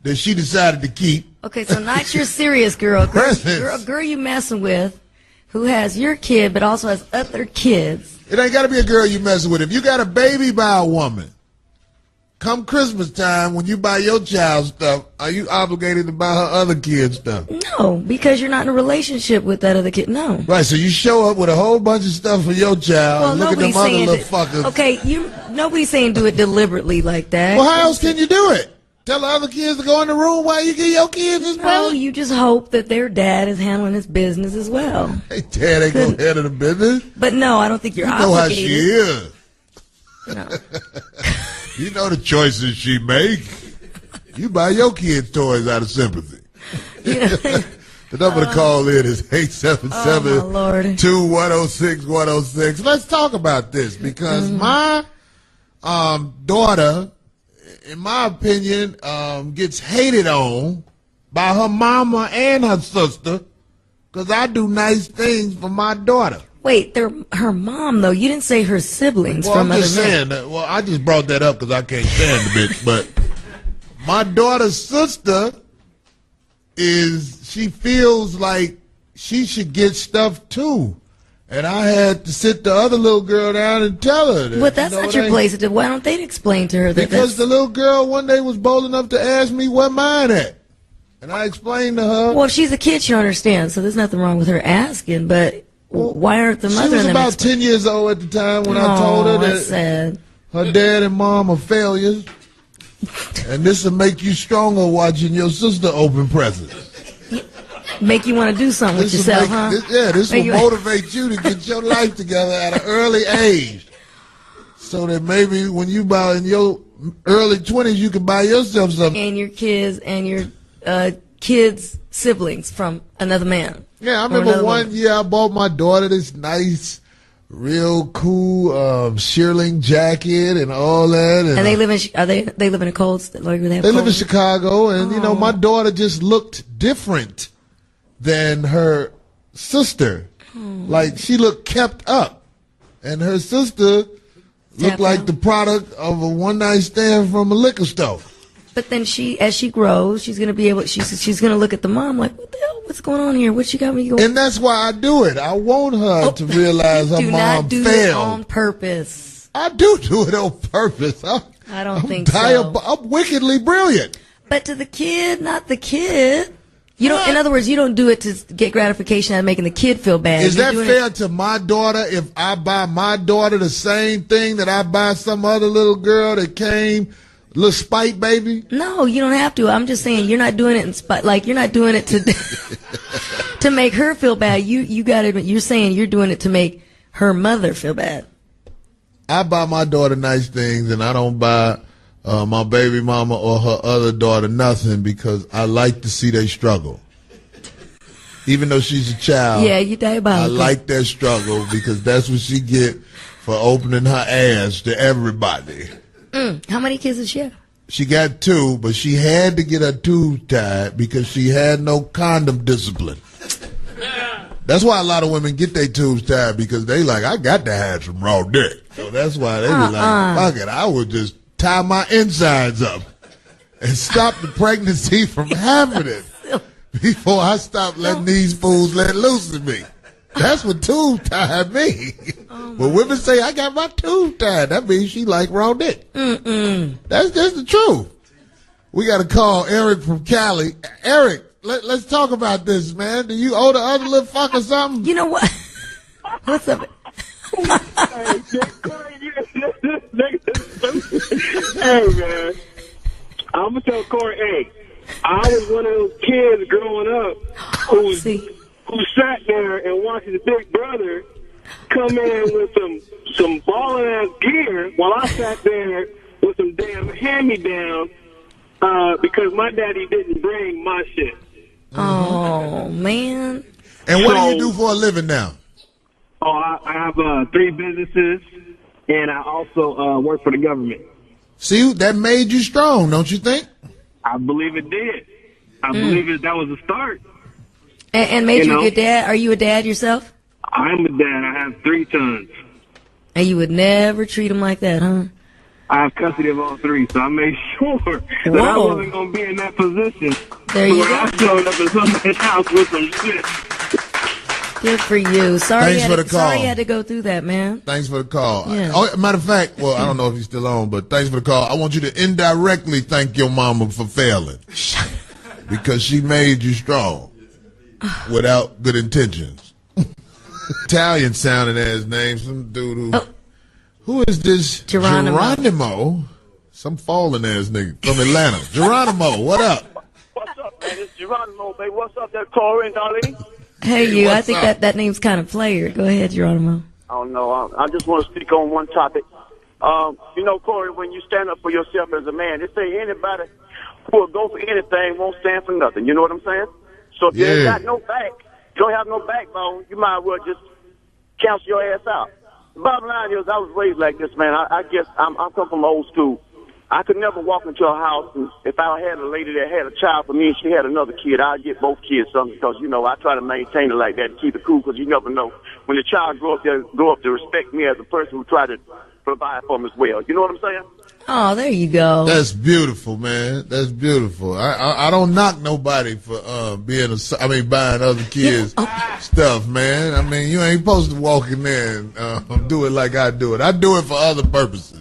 Speaker 2: that she decided to keep?
Speaker 3: Okay, so not your serious girl. Girl you messing with who has your kid but also has other kids.
Speaker 2: It ain't got to be a girl you messing with. If you got a baby by a woman, come Christmas time when you buy your child stuff, are you obligated to buy her other kid stuff?
Speaker 3: No, because you're not in a relationship with that other kid. No.
Speaker 2: Right, so you show up with a whole bunch of stuff for your child and look at them other little fuckers.
Speaker 3: Okay, nobody's saying do it deliberately like that.
Speaker 2: Well, how else can you do it? Tell the other kids to go in the room while you get your kids as well?
Speaker 3: No, you just hope that their dad is handling his business as well.
Speaker 2: Hey, dad ain't gonna handle the business.
Speaker 3: But no, I don't think you're
Speaker 2: obligated. You know how she is.
Speaker 3: No.
Speaker 2: You know the choices she make. You buy your kids toys out of sympathy. The number to call in is 877-210-6106. Let's talk about this because my daughter, in my opinion, gets hated on by her mama and her sister because I do nice things for my daughter.
Speaker 3: Wait, they're her mom, though. You didn't say her siblings
Speaker 2: well,
Speaker 3: from
Speaker 2: I'm
Speaker 3: other
Speaker 2: just saying that. Well, I just brought that up because I can't stand the bitch. But my daughter's sister she feels like she should get stuff, too. And I had to sit the other little girl down and tell her that.
Speaker 3: But that's not your place. Why don't they explain to her that?
Speaker 2: Because the little girl one day was bold enough to ask me where mine at. And I explained to her.
Speaker 3: Well, if she's a kid, she understands. So there's nothing wrong with her asking. But why aren't the mother?
Speaker 2: She was about 10 years old at the time when I told her that her dad and mom are failures. And this will make you stronger watching your sister open presents.
Speaker 3: Make you want to do something with yourself, huh?
Speaker 2: This will motivate you to get your life together at an early age. So that maybe when you buy in your early 20s, you can buy yourself something.
Speaker 3: And your kids and your kids' siblings from another man.
Speaker 2: Yeah, I remember one year I bought my daughter this nice, real cool shearling jacket and all that.
Speaker 3: And they live in they live in a cold state. Like they
Speaker 2: live in Chicago, and you know my daughter just looked different than her sister. Like she looked kept up, and her sister looked like the product of a one-night stand from a liquor store.
Speaker 3: But then as she grows, she's gonna be able. She's gonna look at the mom like, what the hell? What's going on here? What you got me going?
Speaker 2: And that's why I do it. I want her to realize her mom failed.
Speaker 3: Do not do it on purpose.
Speaker 2: I do it on purpose.
Speaker 3: I don't think so.
Speaker 2: I'm wickedly brilliant.
Speaker 3: But to the kid, not the kid. You don't. In other words, you don't do it to get gratification out of making the kid feel bad.
Speaker 2: Is that fair to my daughter if I buy my daughter the same thing that I buy some other little girl that came? Little spite baby?
Speaker 3: No, you don't have to. I'm just saying you're not doing it in spite. Like you're not doing it to to make her feel bad. You got it. You're saying you're doing it to make her mother feel bad.
Speaker 2: I buy my daughter nice things, and I don't buy my baby mama or her other daughter nothing because I like to see they struggle. Even though she's a child,
Speaker 3: yeah, you diabolical.
Speaker 2: I like that struggle because that's what she get for opening her ass to everybody.
Speaker 3: How many kids does she have?
Speaker 2: She got 2, but she had to get her tubes tied because she had no condom discipline. That's why a lot of women get their tubes tied because they like, I got to have some raw dick. So that's why they be like, fuck it, I would just tie my insides up and stop the pregnancy from happening before I stop letting these fools let loose in me. That's what tube tied me. When women say I got my tube tied, that means she like raw dick. That's just the truth. We got to call Eric from Cali. Eric, let's talk about this, man. Do you owe the other little fucker something?
Speaker 3: You know what? What's up?
Speaker 4: Hey, man. I'm going to tell Corey, hey, I was one of those kids growing up who sat there and watched his big brother come in with some ballin' ass gear while I sat there with some damn hand-me-down because my daddy didn't bring my shit.
Speaker 3: Oh, man.
Speaker 2: And what do you do for a living now?
Speaker 4: Oh, I have 3 businesses, and I also work for the government.
Speaker 2: See, that made you strong, don't you think?
Speaker 4: I believe it did. I believe that was a start.
Speaker 3: And made you a good dad? Are you a dad yourself?
Speaker 7: I'm a dad. I have 3 sons.
Speaker 3: And you would never treat them like that, huh?
Speaker 7: I have custody of all 3, so I made sure that I wasn't going to be in that position.
Speaker 3: There you go.
Speaker 7: I showed up at somebody's house with some shit.
Speaker 3: Good for you. Sorry
Speaker 2: Thanks for the call.
Speaker 3: Sorry you had to go through that, man.
Speaker 2: Thanks for the call.
Speaker 3: Yeah.
Speaker 2: Oh, matter of fact, well, I don't know if he's still on, but thanks for the call. I want you to indirectly thank your mama for failing. Because she made you strong without good intentions. Italian sounding ass name. Some dude who... Oh. Who is this? Geronimo. Some fallen ass nigga from Atlanta. Geronimo, what up?
Speaker 4: What's up, man? It's Geronimo, baby. What's up there, Corey and Darlene?
Speaker 3: Hey, you. I think that name's kind of player. Go ahead, Geronimo.
Speaker 4: Oh, no. I just want to speak on one topic. You know, Corey, when you stand up for yourself as a man, they say anybody who will go for anything won't stand for nothing. You know what I'm saying? So if you ain't got no back, you don't have no backbone, you might as well just cancel your ass out. The bottom line is, I was raised like this, man. I guess I'm come from old school. I could never walk into a house, and if I had a lady that had a child for me and she had another kid, I'd get both kids something because, you know, I try to maintain it like that to keep it cool because you never know. When the child grow up to respect me as a person who try to provide for them as well. You know what I'm saying?
Speaker 3: Oh, there you go.
Speaker 2: That's beautiful, man. That's beautiful. I don't knock nobody for buying other kids stuff, man. I mean, you ain't supposed to walk in there and do it like I do it. I do it for other purposes.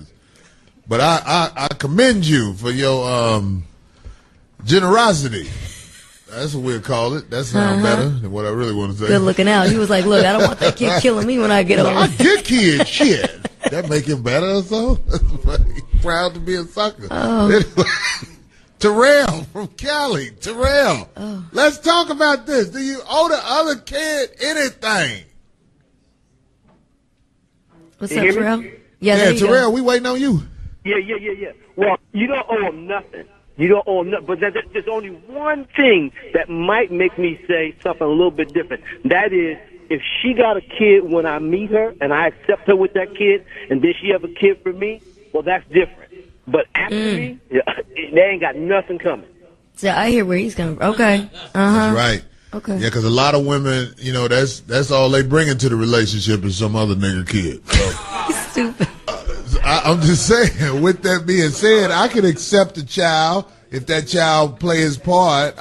Speaker 2: But I commend you for your generosity. That's what we'll call it. That sounds better than what I really want to say.
Speaker 3: Good looking out. He was like, look, I don't want that kid killing me when I get older.
Speaker 2: I get kids, shit. That make him better or so? Proud to be a sucker.
Speaker 3: Oh.
Speaker 2: Anyway, Terrell from Cali. Terrell, let's talk about this. Do you owe the other kid anything?
Speaker 3: What's up, Terrell? Yeah,
Speaker 2: Terrell, we waiting on you.
Speaker 7: Yeah. Well, you don't owe him nothing. You don't owe him nothing. But there's only one thing that might make me say something a little bit different. That is, if she got a kid when I meet her and I accept her with that kid, and then she have a kid for me, well, that's different. But after me, they ain't got nothing coming.
Speaker 3: So I hear where he's coming from. Okay.
Speaker 2: That's right.
Speaker 3: Okay.
Speaker 2: Yeah, because a lot of women, you know, that's all they bring into the relationship is some other nigga kid. So,
Speaker 3: stupid.
Speaker 2: I'm just saying, with that being said, I can accept a child if that child plays his part.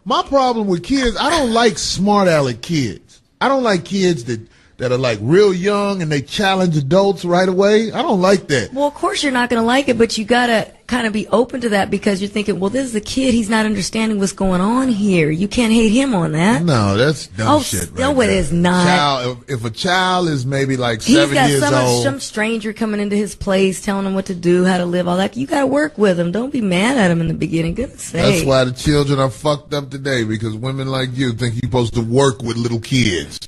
Speaker 2: My problem with kids, I don't like smart aleck kids. I don't like kids that are like real young and they challenge adults right away. I don't like that.
Speaker 3: Well, of course you're not going to like it, but you got to kind of be open to that because you're thinking, well, this is a kid. He's not understanding what's going on here. You can't hate him on that.
Speaker 2: No, that's dumb shit.
Speaker 3: No, it is not.
Speaker 2: If a child is maybe like 7 years old.
Speaker 3: He's got some stranger coming into his place, telling him what to do, how to live, all that. You got to work with him. Don't be mad at him in the beginning. Goodness sake.
Speaker 2: That's why the children are fucked up today because women like you think you're supposed to work with little kids.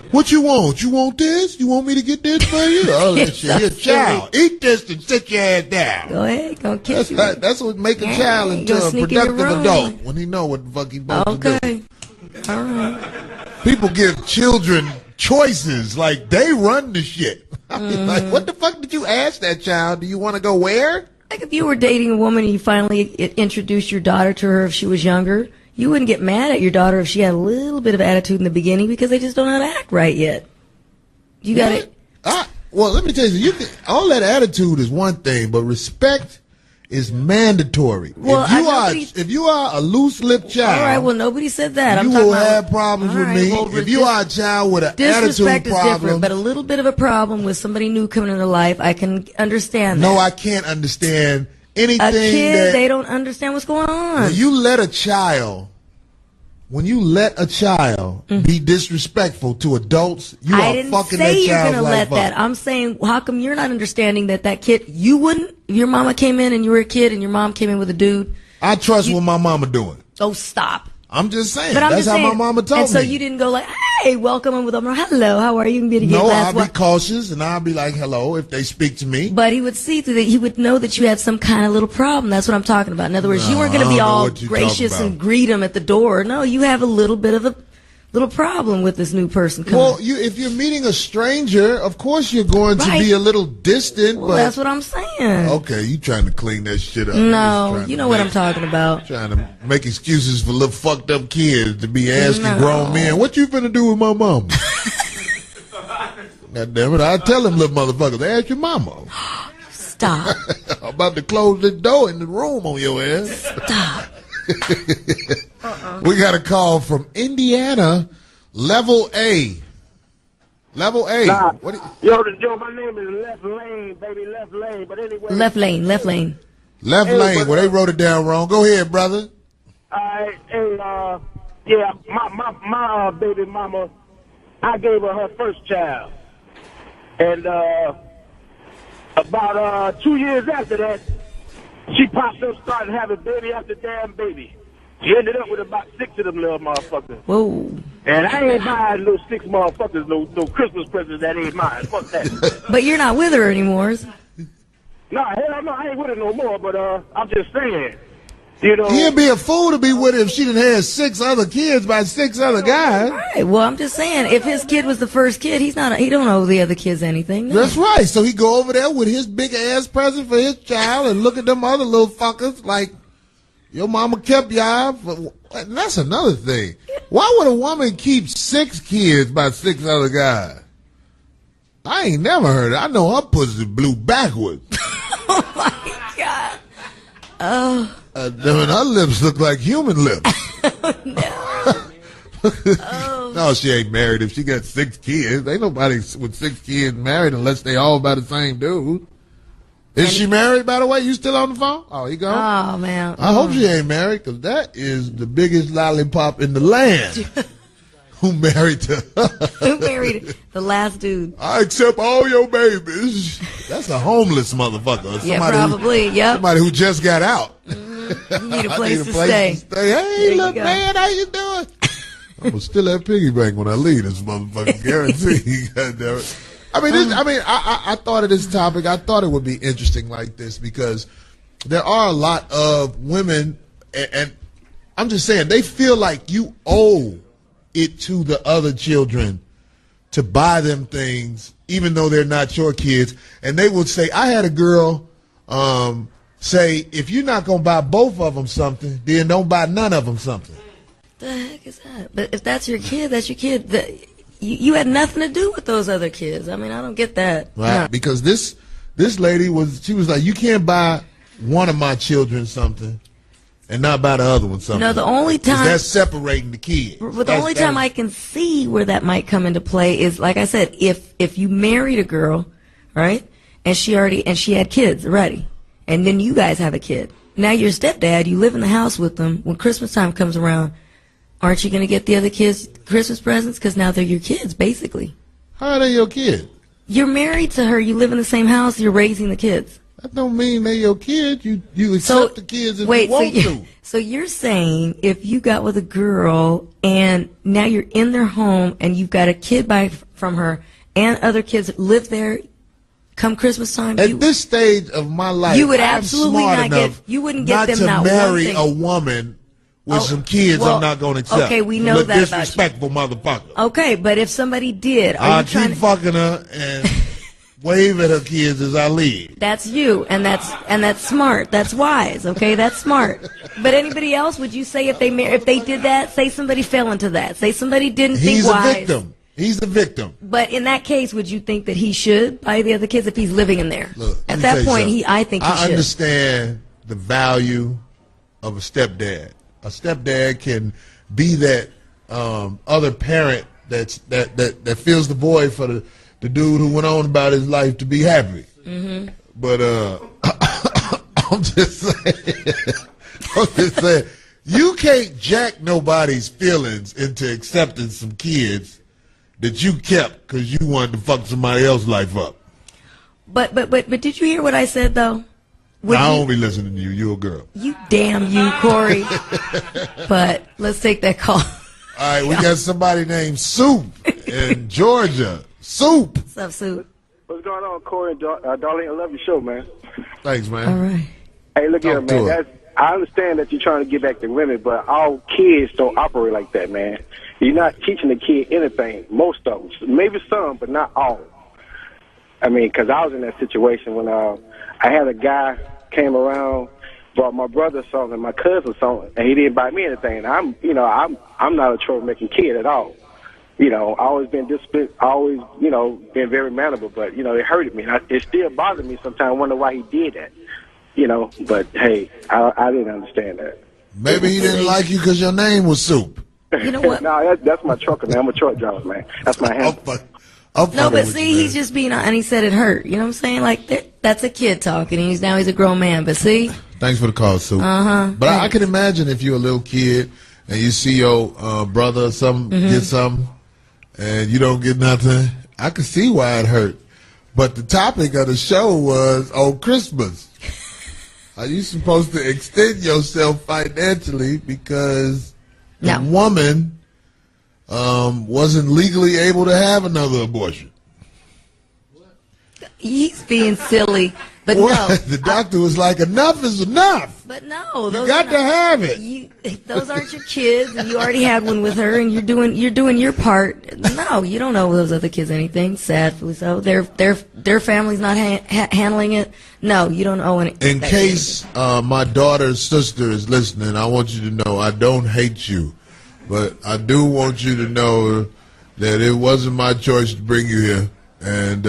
Speaker 2: What you want? You want this? You want me to get this for you? Oh, that shit. You're a child. Eat this and sit your ass down.
Speaker 3: Go ahead. Go kiss you.
Speaker 2: That's what make a child into a productive adult when he know what the fuck he's supposed to do.
Speaker 3: All right.
Speaker 2: People give children choices like they run the shit. I mean, like, what the fuck did you ask that child? Do you want to go where?
Speaker 3: Like if you were dating a woman and you finally introduced your daughter to her if she was younger, you wouldn't get mad at your daughter if she had a little bit of attitude in the beginning because they just don't know how to act right yet. You got it.
Speaker 2: Well, let me tell you, all that attitude is one thing, but respect is mandatory.
Speaker 3: Well,
Speaker 2: if you are a loose-lipped child,
Speaker 3: all right. Well, nobody said that.
Speaker 2: You will have problems with me. Well, if you are a child with an attitude problem,
Speaker 3: disrespect is different. But a little bit of a problem with somebody new coming into life, I can understand that.
Speaker 2: No, I can't understand anything.
Speaker 3: A kid, they don't understand what's going on.
Speaker 2: When you let a child be disrespectful to adults, you are fucking that child's life up. I didn't say you're gonna let that. I'm saying, how come you're not understanding that kid? You wouldn't if your mama came in and you were a kid and your mom came in with a dude. I trust what my mama doing.
Speaker 3: Oh, stop.
Speaker 2: I'm just saying. That's how my mama told me.
Speaker 3: And so you didn't go like, hey, welcome, and with them, hello, how are you?
Speaker 2: No, I'll be cautious, and I'll be like, hello, if they speak to me.
Speaker 3: But he would see through that. He would know that you had some kind of little problem. That's what I'm talking about. In other words, you weren't going to be all gracious and greet him at the door. No, you have a little bit of a little problem with this new person coming.
Speaker 2: Well, if you're meeting a stranger, of course you're going to be a little distant.
Speaker 3: Well,
Speaker 2: but
Speaker 3: that's what I'm saying.
Speaker 2: Okay, you trying to clean that shit up.
Speaker 3: No, you know what I'm talking about.
Speaker 2: Trying to make excuses for little fucked up kids to be asking grown men, what you finna do with my mama? God damn it, I tell them little motherfuckers, ask your mama.
Speaker 3: Stop.
Speaker 2: I'm about to close the door in the room on your ass.
Speaker 3: Stop.
Speaker 2: We got a call from Indiana, Level A. Level A.
Speaker 4: Nah.
Speaker 2: What
Speaker 4: Yo, my name is Left Lane, baby, Left Lane. But anyway.
Speaker 3: Left lane.
Speaker 2: Left lane. Well, they wrote it down wrong. Go ahead, brother.
Speaker 4: Yeah, my baby mama, I gave her first child. And about 2 years after that, she popped up, started having baby after damn baby. She ended up with about 6 of them little motherfuckers.
Speaker 3: Whoa.
Speaker 4: And I ain't buying no 6 motherfuckers, no Christmas presents that ain't mine. Fuck that.
Speaker 3: But you're not with her anymore.
Speaker 4: No, hell no, I ain't with her no more, but I'm just saying. You know,
Speaker 2: he'd be a fool to be with her if she didn't have 6 other kids by 6 other guys.
Speaker 3: Right. Well, I'm just saying, if his kid was the first kid, he don't owe the other kids anything. No.
Speaker 2: That's right. So he go over there with his big ass present for his child and look at them other little fuckers like, your mama kept y'all. And that's another thing. Why would a woman keep 6 kids by 6 other guys? I ain't never heard it. I know her pussy blew backwards.
Speaker 3: Oh my God. Oh.
Speaker 2: Her lips look like human lips. No, she ain't married. If she got 6 kids, ain't nobody with 6 kids married unless they all by the same dude. Is she married, by the way? You still on the phone? Oh, he gone?
Speaker 3: Oh, man.
Speaker 2: I hope she ain't married, because that is the biggest lollipop in the land. Who married to her?
Speaker 3: Who married the last dude?
Speaker 2: I accept all your babies. That's a homeless motherfucker.
Speaker 3: Yeah, probably. Yep.
Speaker 2: Somebody who just got out.
Speaker 3: You need a place to stay.
Speaker 2: Hey, look, man, how you doing? I'm gonna steal that piggy bank when I leave this motherfucker. Guarantee. God damn it. I thought of this topic. I thought it would be interesting like this because there are a lot of women, and I'm just saying they feel like you owe it to the other children to buy them things, even though they're not your kids. And they would say, I had a girl say, if you're not going to buy both of them something, then don't buy none of them something.
Speaker 3: The heck is that? But if that's your kid, that's your kid. You had nothing to do with those other kids. I mean, I don't get that.
Speaker 2: Right, because this lady was like, you can't buy one of my children something and not buy the other one something.
Speaker 3: No, the only time
Speaker 2: that's separating the kids.
Speaker 3: But the only time I can see where that might come into play is, like I said, if you married a girl, right, and she had kids already, and then you guys have a kid. Now you're a stepdad. You live in the house with them. When Christmas time comes around, aren't you going to get the other kids Christmas presents? Because now they're your kids, basically.
Speaker 2: How are they your kids?
Speaker 3: You're married to her. You live in the same house. You're raising the kids.
Speaker 2: That don't mean they're your kids. You accept the kids if you want to.
Speaker 3: So you're saying if you got with a girl and now you're in their home and you've got a kid from her and other kids live there, come Christmas time,
Speaker 2: at this stage of my life,
Speaker 3: you would absolutely you wouldn't get them
Speaker 2: to
Speaker 3: not
Speaker 2: marry
Speaker 3: one thing.
Speaker 2: a woman with some kids. I'm not going to accept.
Speaker 3: Okay, we know that
Speaker 2: disrespectful about you. Motherfucker.
Speaker 3: Okay, but if somebody did,
Speaker 2: I'll keep fucking her and wave at her kids as I leave.
Speaker 3: That's you, and that's smart. That's wise. Okay, that's smart. But anybody else, would you say if they did that? Say somebody fell into that. Say somebody didn't think wise.
Speaker 2: He's a victim. He's a victim.
Speaker 3: But in that case, would you think that he should buy the other kids if he's living in there?
Speaker 2: Look,
Speaker 3: at that point, I think he should.
Speaker 2: I understand the value of a stepdad. A stepdad can be that other parent that fills the void for the dude who went on about his life to be happy. Mm-hmm. But I'm just saying, you can't jack nobody's feelings into accepting some kids that you kept because you wanted to fuck somebody else's life up.
Speaker 3: But did you hear what I said though?
Speaker 2: I don't be listening to you. You're a girl.
Speaker 3: You damn you, Corey. But let's take that call.
Speaker 2: All right, we got somebody named Soup in Georgia. Soup.
Speaker 3: What's up, Soup?
Speaker 4: What's going on, Corey and Darlene? I love your show, man.
Speaker 2: Thanks, man.
Speaker 3: All right.
Speaker 4: Hey, look here, man. I understand that you're trying to get back to women, but all kids don't operate like that, man. You're not teaching the kid anything. Most of them, maybe some, but not all. I mean, because I was in that situation when I had a guy came around, bought my brother something, my cousin something, and he didn't buy me anything. I'm not a troublemaking kid at all. I always been disciplined, always, been very manageable, but, it hurted me. It still bothered me sometimes. I wonder why he did that, but hey, I didn't understand that.
Speaker 2: Maybe he didn't like you because your name was Soup.
Speaker 3: You know what?
Speaker 4: No, that's my trucker, man. I'm a truck driver, man. That's my handle.
Speaker 3: No, but see, he's just being, and he said it hurt. You know what I'm saying? Like, that's a kid talking. He's a grown man, but see?
Speaker 2: Thanks for the call, Soup. But I can imagine if you're a little kid and you see your brother or something get something and you don't get nothing, I can see why it hurt. But the topic of the show was on Christmas. Are you supposed to extend yourself financially because the woman wasn't legally able to have another abortion?
Speaker 3: He's being silly, but
Speaker 2: what?
Speaker 3: no.
Speaker 2: The doctor was like, enough is enough.
Speaker 3: But no,
Speaker 2: you got to have it.
Speaker 3: Those aren't your kids, and you already had one with her, and you're doing your part. No, you don't know those other kids anything. Sadly, so their family's not handling it. No, you don't owe any.
Speaker 2: In case my daughter's sister is listening, I want you to know I don't hate you, but I do want you to know that it wasn't my choice to bring you here, and.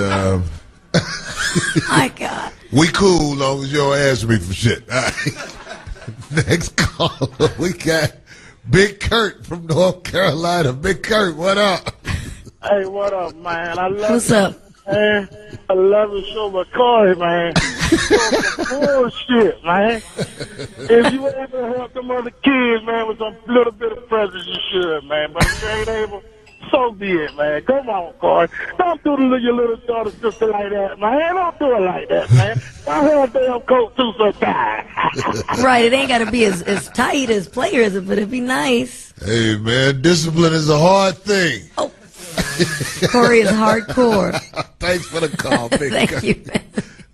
Speaker 3: My God.
Speaker 2: We cool long as you don't ask me for shit. All right. Next caller, we got Big Kurt from North Carolina. Big Kurt, what up?
Speaker 8: Hey, what up, man? I love
Speaker 3: What's up?
Speaker 8: Man, I love the show, but Corey, man, bullshit, man. If you able to help them other kids, man, with some little bit of presence, you should, man. But if you ain't able, so be it, man. Come on, Corey. Don't do your little daughter sister like that, man. Don't do it like that, man. I have a damn coat too so tight.
Speaker 3: Right, it ain't got to be as tight as players, but it'd be nice.
Speaker 2: Hey, man, discipline is a hard thing.
Speaker 3: Oh, Corey is hardcore.
Speaker 2: Thanks for the call, Big
Speaker 3: Thank
Speaker 2: Kurt.
Speaker 3: you,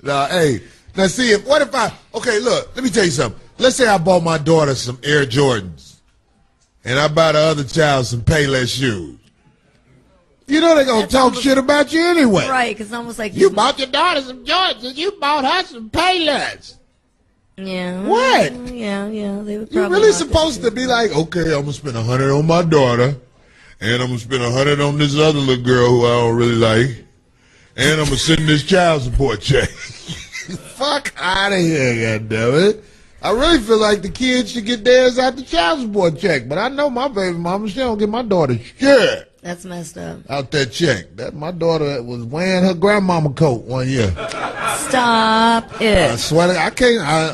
Speaker 3: man.
Speaker 2: Now see, okay, look, let me tell you something. Let's say I bought my daughter some Air Jordans, and I buy the other child some Payless shoes. You know they're going to talk shit about you anyway.
Speaker 3: Right, because it's almost like...
Speaker 2: You bought your daughter some Jordans and you bought her some Payless.
Speaker 3: Yeah.
Speaker 2: What?
Speaker 3: Yeah. They would probably
Speaker 2: You're really supposed to be like, okay, I'm going to spend $100 on my daughter, and I'm going to spend $100 on this other little girl who I don't really like, and I'm going to send this child support check. Fuck out of here, goddammit. I really feel like the kids should get theirs out the child support check, but I know my baby mama, she don't get my daughter shit.
Speaker 3: That's messed up.
Speaker 2: Out that check. That my daughter was wearing her grandmama coat one year.
Speaker 3: Stop it.
Speaker 2: I swear to,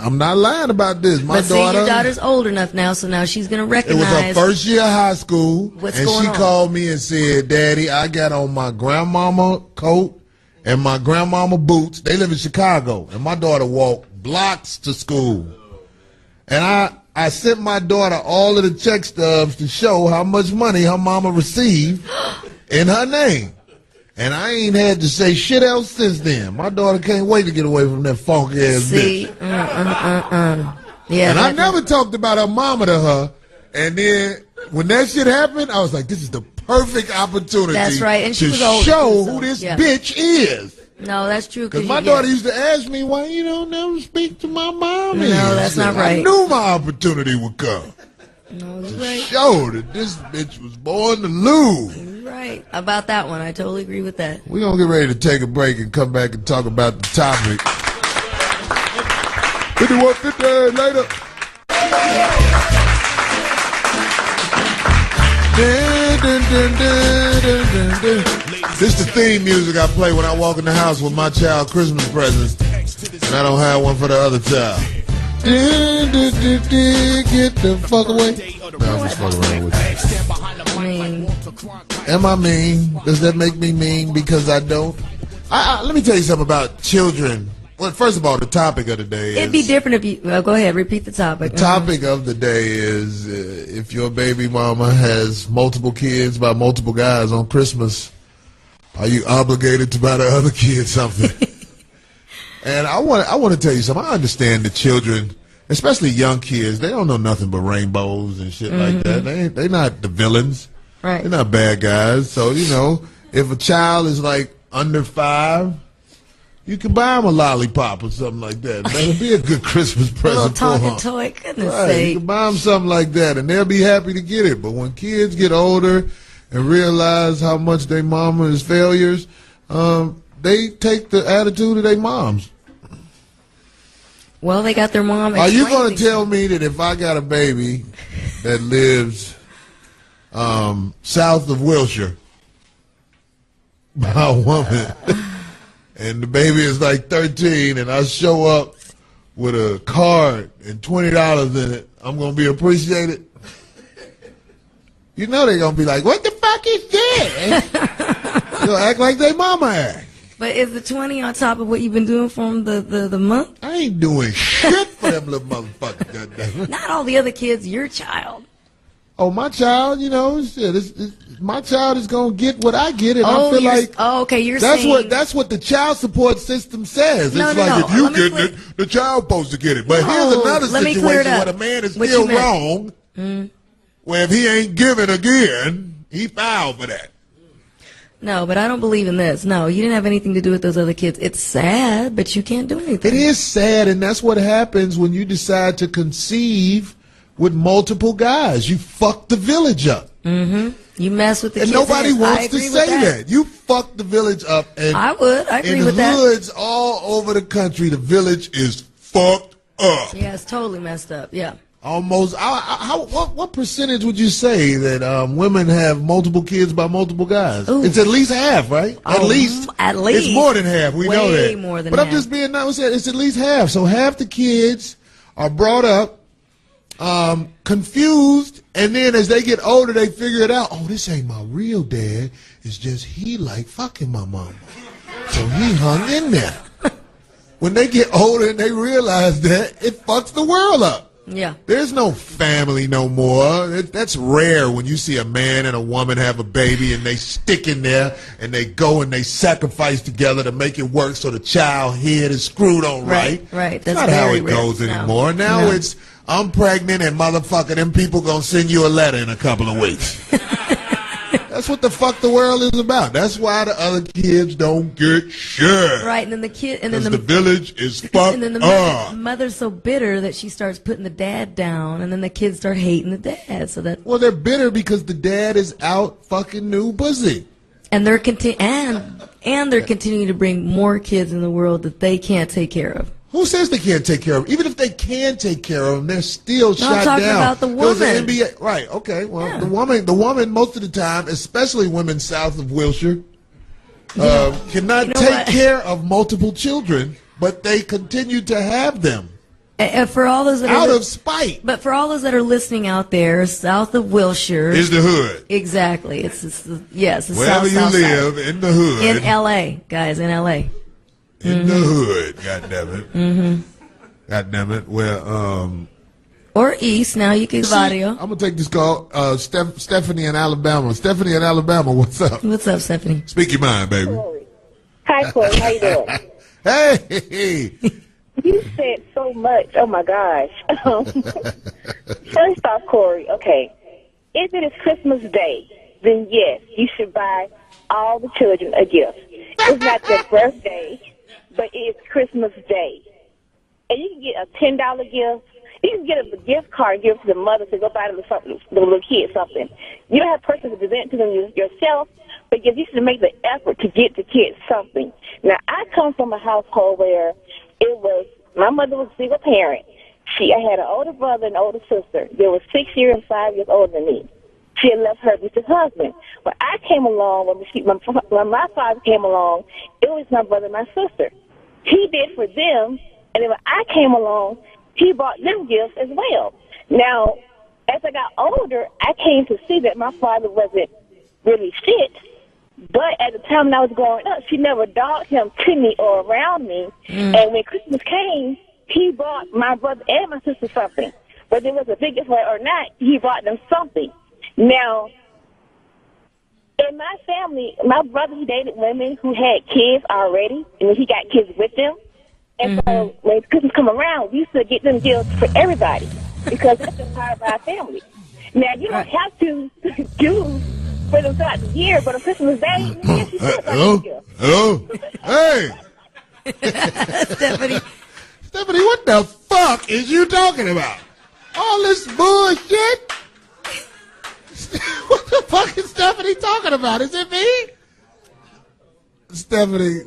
Speaker 2: I'm not lying about this. My
Speaker 3: but
Speaker 2: daughter.
Speaker 3: See, your daughter's old enough now, so now she's gonna recognize.
Speaker 2: It was her first year of high school,
Speaker 3: what's
Speaker 2: and
Speaker 3: going
Speaker 2: she
Speaker 3: on.
Speaker 2: called me and said, "Daddy, I got on my grandmama coat and my grandmama boots. They live in Chicago, and my daughter walked blocks to school, and I sent my daughter all of the check stubs to show how much money her mama received in her name. And I ain't had to say shit else since then. My daughter can't wait to get away from that funky ass bitch.
Speaker 3: Yeah,
Speaker 2: and I never talked about her mama to her. And then when that shit happened, I was like, this is the perfect opportunity
Speaker 3: That's right. And she
Speaker 2: to
Speaker 3: was older,
Speaker 2: show
Speaker 3: so,
Speaker 2: who this
Speaker 3: yeah.
Speaker 2: bitch is.
Speaker 3: No, that's true.
Speaker 2: Because my daughter used to ask me, why you don't never speak to my mom?
Speaker 3: No, that's not right.
Speaker 2: I knew my opportunity would come.
Speaker 3: No,
Speaker 2: to
Speaker 3: right.
Speaker 2: show that this bitch was born to lose.
Speaker 3: Right. About that one, I totally agree with that.
Speaker 2: We're going to get ready to take a break and come back and talk about the topic. 5150 later. This is the theme music I play when I walk in the house with my child Christmas presents, and I don't have one for the other child. Get the fuck away. No, I'm just fucking around with you. Am I mean? Does that make me mean because I don't? Let me tell you something about children. Well, first of all, the topic of the day is...
Speaker 3: It'd be different if you... go ahead, repeat the topic.
Speaker 2: The topic of the day is if your baby mama has multiple kids by multiple guys on Christmas, are you obligated to buy the other kid something? And I want to tell you something. I understand the children especially young kids, they don't know nothing but rainbows and shit like that. They not the villains.
Speaker 3: Right.
Speaker 2: They're not bad guys. So, you know, if a child is like under 5, you can buy them a lollipop or something like that. That'll be a good Christmas present for them.
Speaker 3: A little talking toy, goodness
Speaker 2: Right,
Speaker 3: sake.
Speaker 2: you can buy them something like that, and they'll be happy to get it. But when kids get older and realize how much their mama is failures, they take the attitude of their moms.
Speaker 3: Well, they got their mom.
Speaker 2: Are you going to tell me that if I got a baby that lives south of Wilshire by a woman, and the baby is like 13, and I show up with a card and $20 in it, I'm going to be appreciated? You know they're going to be like, what the fuck is that? They'll act like they mama act.
Speaker 3: But is the 20 on top of what you've been doing for them the month?
Speaker 2: I ain't doing shit for them little motherfuckers.
Speaker 3: Not all the other kids, your child.
Speaker 2: Oh, my child, you know, my child is gonna get what I get, and I feel like
Speaker 3: okay, you're saying
Speaker 2: that's what the child support system says.
Speaker 3: No,
Speaker 2: it's
Speaker 3: no,
Speaker 2: like
Speaker 3: no.
Speaker 2: if you get it, the child supposed to get it. But here's another situation where the man is still wrong. Where if he ain't giving again, he filed for that.
Speaker 3: No, but I don't believe in this. No, you didn't have anything to do with those other kids. It's sad, but you can't do anything.
Speaker 2: It is sad, and that's what happens when you decide to conceive with multiple guys. You fuck the village up.
Speaker 3: You mess with the kids.
Speaker 2: And nobody wants to say that. You fuck the village up. And
Speaker 3: I would. I agree with that.
Speaker 2: In hoods all over the country, the village is fucked up.
Speaker 3: Yeah, it's totally messed up. Yeah.
Speaker 2: Almost. What percentage would you say that women have multiple kids by multiple guys?
Speaker 3: Ooh.
Speaker 2: It's at least half, right? At least.
Speaker 3: It's
Speaker 2: more than half. We know that.
Speaker 3: Way more than
Speaker 2: but
Speaker 3: half.
Speaker 2: I'm just being nice. It's at least half. So half the kids are brought up confused, and then as they get older, they figure it out. Oh, this ain't my real dad. It's just he like fucking my mama. So he hung in there. When they get older and they realize that, it fucks the world up.
Speaker 3: Yeah.
Speaker 2: There's no family no more. That's rare when you see a man and a woman have a baby and they stick in there and they go and they sacrifice together to make it work so the child head is screwed on right.
Speaker 3: Right.
Speaker 2: That's not how it goes anymore. Now it's, I'm pregnant and motherfucker, them people gonna send you a letter in a couple of weeks. That's what the fuck the world is about. That's why the other kids don't get shit.
Speaker 3: Right, and then the kid, and then
Speaker 2: the village is fucked
Speaker 3: and then the mother's so bitter that she starts putting the dad down, and then the kids start hating the dad. So that
Speaker 2: they're bitter because the dad is out fucking new pussy,
Speaker 3: and they're they're continuing to bring more kids in the world that they can't take care of.
Speaker 2: Who says they can't take care of them? Even if they can take care of them, they're still shot down.
Speaker 3: I'm talking about the woman.
Speaker 2: NBA, right, okay. Well, the woman, most of the time, especially women south of Wilshire, cannot take care of multiple children, but they continue to have them.
Speaker 3: And for all those that
Speaker 2: out of spite.
Speaker 3: But for all those that are listening out there, south of Wilshire
Speaker 2: is the hood.
Speaker 3: Exactly. It's
Speaker 2: wherever you live in the hood.
Speaker 3: In L.A., guys, in L.A.
Speaker 2: In the hood, goddammit. Goddammit. Well,
Speaker 3: or east, now you can Vario.
Speaker 2: I'm going to take this call. Stephanie in Alabama. Stephanie in Alabama, what's up?
Speaker 3: What's up, Stephanie?
Speaker 2: Speak your mind, baby.
Speaker 9: Hi, Corey. How you doing?
Speaker 2: Hey.
Speaker 9: You said so much. Oh, my gosh. First off, Corey, okay, if it is Christmas Day, then yes, you should buy all the children a gift. It's not their birthday, but it's Christmas Day. And you can get a $10 gift. You can get a gift card gift to the mother to go buy the little kid something. You don't have a person to present to them yourself, but you should make the effort to get the kids something. Now, I come from a household where my mother was a single parent. I had an older brother and an older sister. They were 6 years and 5 years older than me. She had left her with her husband. When I came along, when my father came along, it was my brother and my sister. He did for them, and then when I came along, he bought them gifts as well. Now, as I got older, I came to see that my father wasn't really shit, but at the time when I was growing up, she never dogged him to me or around me. And when Christmas came, he bought my brother and my sister something. Whether it was a big gift or not, he bought them something. Now, in my family, my brother, he dated women who had kids already, and he got kids with them. And so when Christmas come around, we used to get them deals for everybody because that's just part of our family. Now, you don't have to do for them throughout the year, but on Christmas Day, yes, you should.
Speaker 2: Hello? Hey!
Speaker 3: Stephanie.
Speaker 2: Stephanie, what the fuck is you talking about? All this bullshit? What the fuck is Stephanie talking about? Is it me? Stephanie,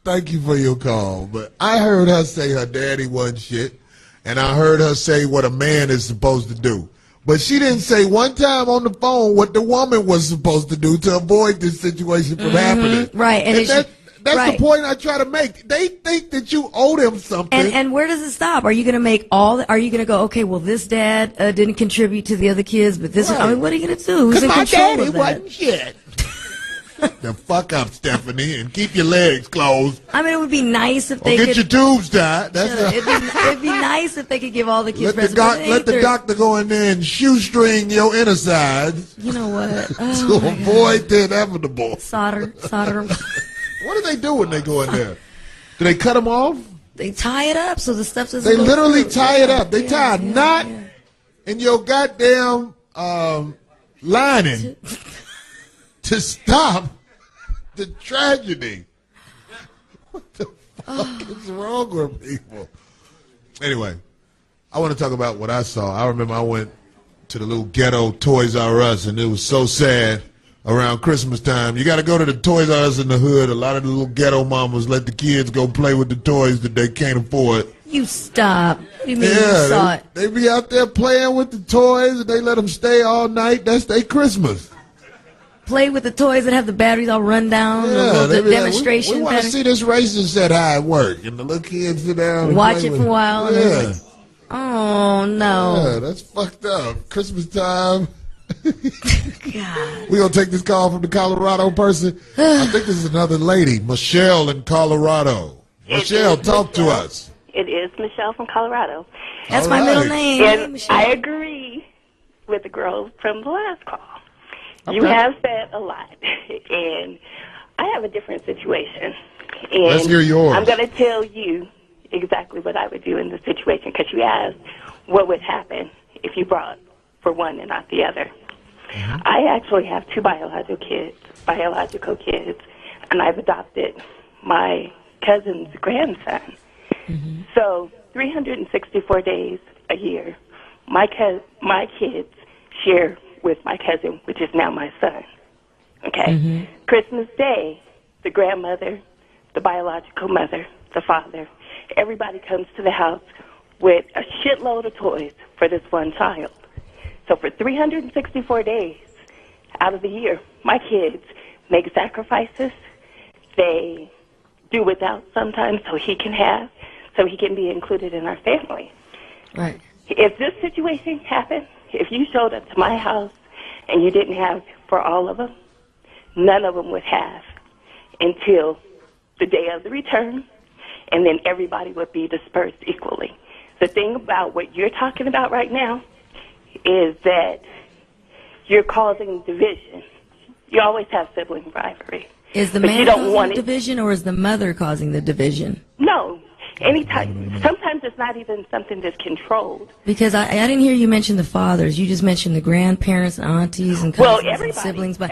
Speaker 2: thank you for your call, but I heard her say her daddy wasn't shit, and I heard her say what a man is supposed to do. But she didn't say one time on the phone what the woman was supposed to do to avoid this situation from happening.
Speaker 3: Right.
Speaker 2: And that's the point I try to make. They think that you owe them something.
Speaker 3: And where does it stop? Are you going to make are you going to go, okay, well, this dad didn't contribute to the other kids, but this, I mean, what are you going to do? Who's in control of that?
Speaker 2: Wasn't shit. Shut the fuck up, Stephanie, and keep your legs closed.
Speaker 3: I mean, it would be nice if they
Speaker 2: could.
Speaker 3: Get
Speaker 2: your tubes tied.
Speaker 3: It'd be nice if they could give all the kids presents.
Speaker 2: Let the doctor go in there and shoestring your inner sides.
Speaker 3: You know what?
Speaker 2: To avoid the inevitable.
Speaker 3: Solder.
Speaker 2: What do they do when they go in there? Do they cut them off?
Speaker 3: They tie it up so the stuff doesn't.
Speaker 2: They literally tie it up. They tie a knot in your goddamn lining to stop the tragedy. What the fuck is wrong with people? Anyway, I want to talk about what I saw. I remember I went to the little ghetto Toys R Us, and it was so sad. Around Christmas time, you got to go to the Toys R Us in the hood. A lot of the little ghetto mamas let the kids go play with the toys that they can't afford.
Speaker 3: You stop. You mean you saw it?
Speaker 2: They be out there playing with the toys, and they let them stay all night. That's their Christmas.
Speaker 3: Play with the toys that have the batteries all run down. The demonstration.
Speaker 2: We want to see this racing set how it works, and the little kids sit down and
Speaker 3: watch it for a while.
Speaker 2: Yeah.
Speaker 3: Like, oh no.
Speaker 2: Yeah, that's fucked up. Christmas time.
Speaker 3: God.
Speaker 2: We're going to take this call from the Colorado person. I think this is another lady, Michelle in Colorado. Michelle, talk to us.
Speaker 10: It is Michelle from Colorado.
Speaker 3: That's my middle name.
Speaker 10: And I agree with the girl from the last call. Okay. You have said a lot, and I have a different situation. And
Speaker 2: let's hear yours.
Speaker 10: I'm going to tell you exactly what I would do in this situation, because you asked what would happen if you brought for one and not the other. Mm-hmm. I actually have two biological kids, and I've adopted my cousin's grandson. Mm-hmm. So 364 days a year, my kids share with my cousin, which is now my son. Okay? Mm-hmm. Christmas Day, the grandmother, the biological mother, the father, everybody comes to the house with a shitload of toys for this one child. So for 364 days out of the year, my kids make sacrifices. They do without sometimes so he can be included in our family.
Speaker 3: Right.
Speaker 10: If this situation happened, if you showed up to my house and you didn't have for all of them, none of them would have until the day of the return, and then everybody would be dispersed equally. The thing about what you're talking about right now is that you're causing division. You always have sibling rivalry.
Speaker 3: Is the man causing the division, or is the mother causing the division?
Speaker 10: No. Anytime. Sometimes it's not even something that's controlled.
Speaker 3: Because I didn't hear you mention the fathers. You just mentioned the grandparents, aunties, and cousins and siblings. But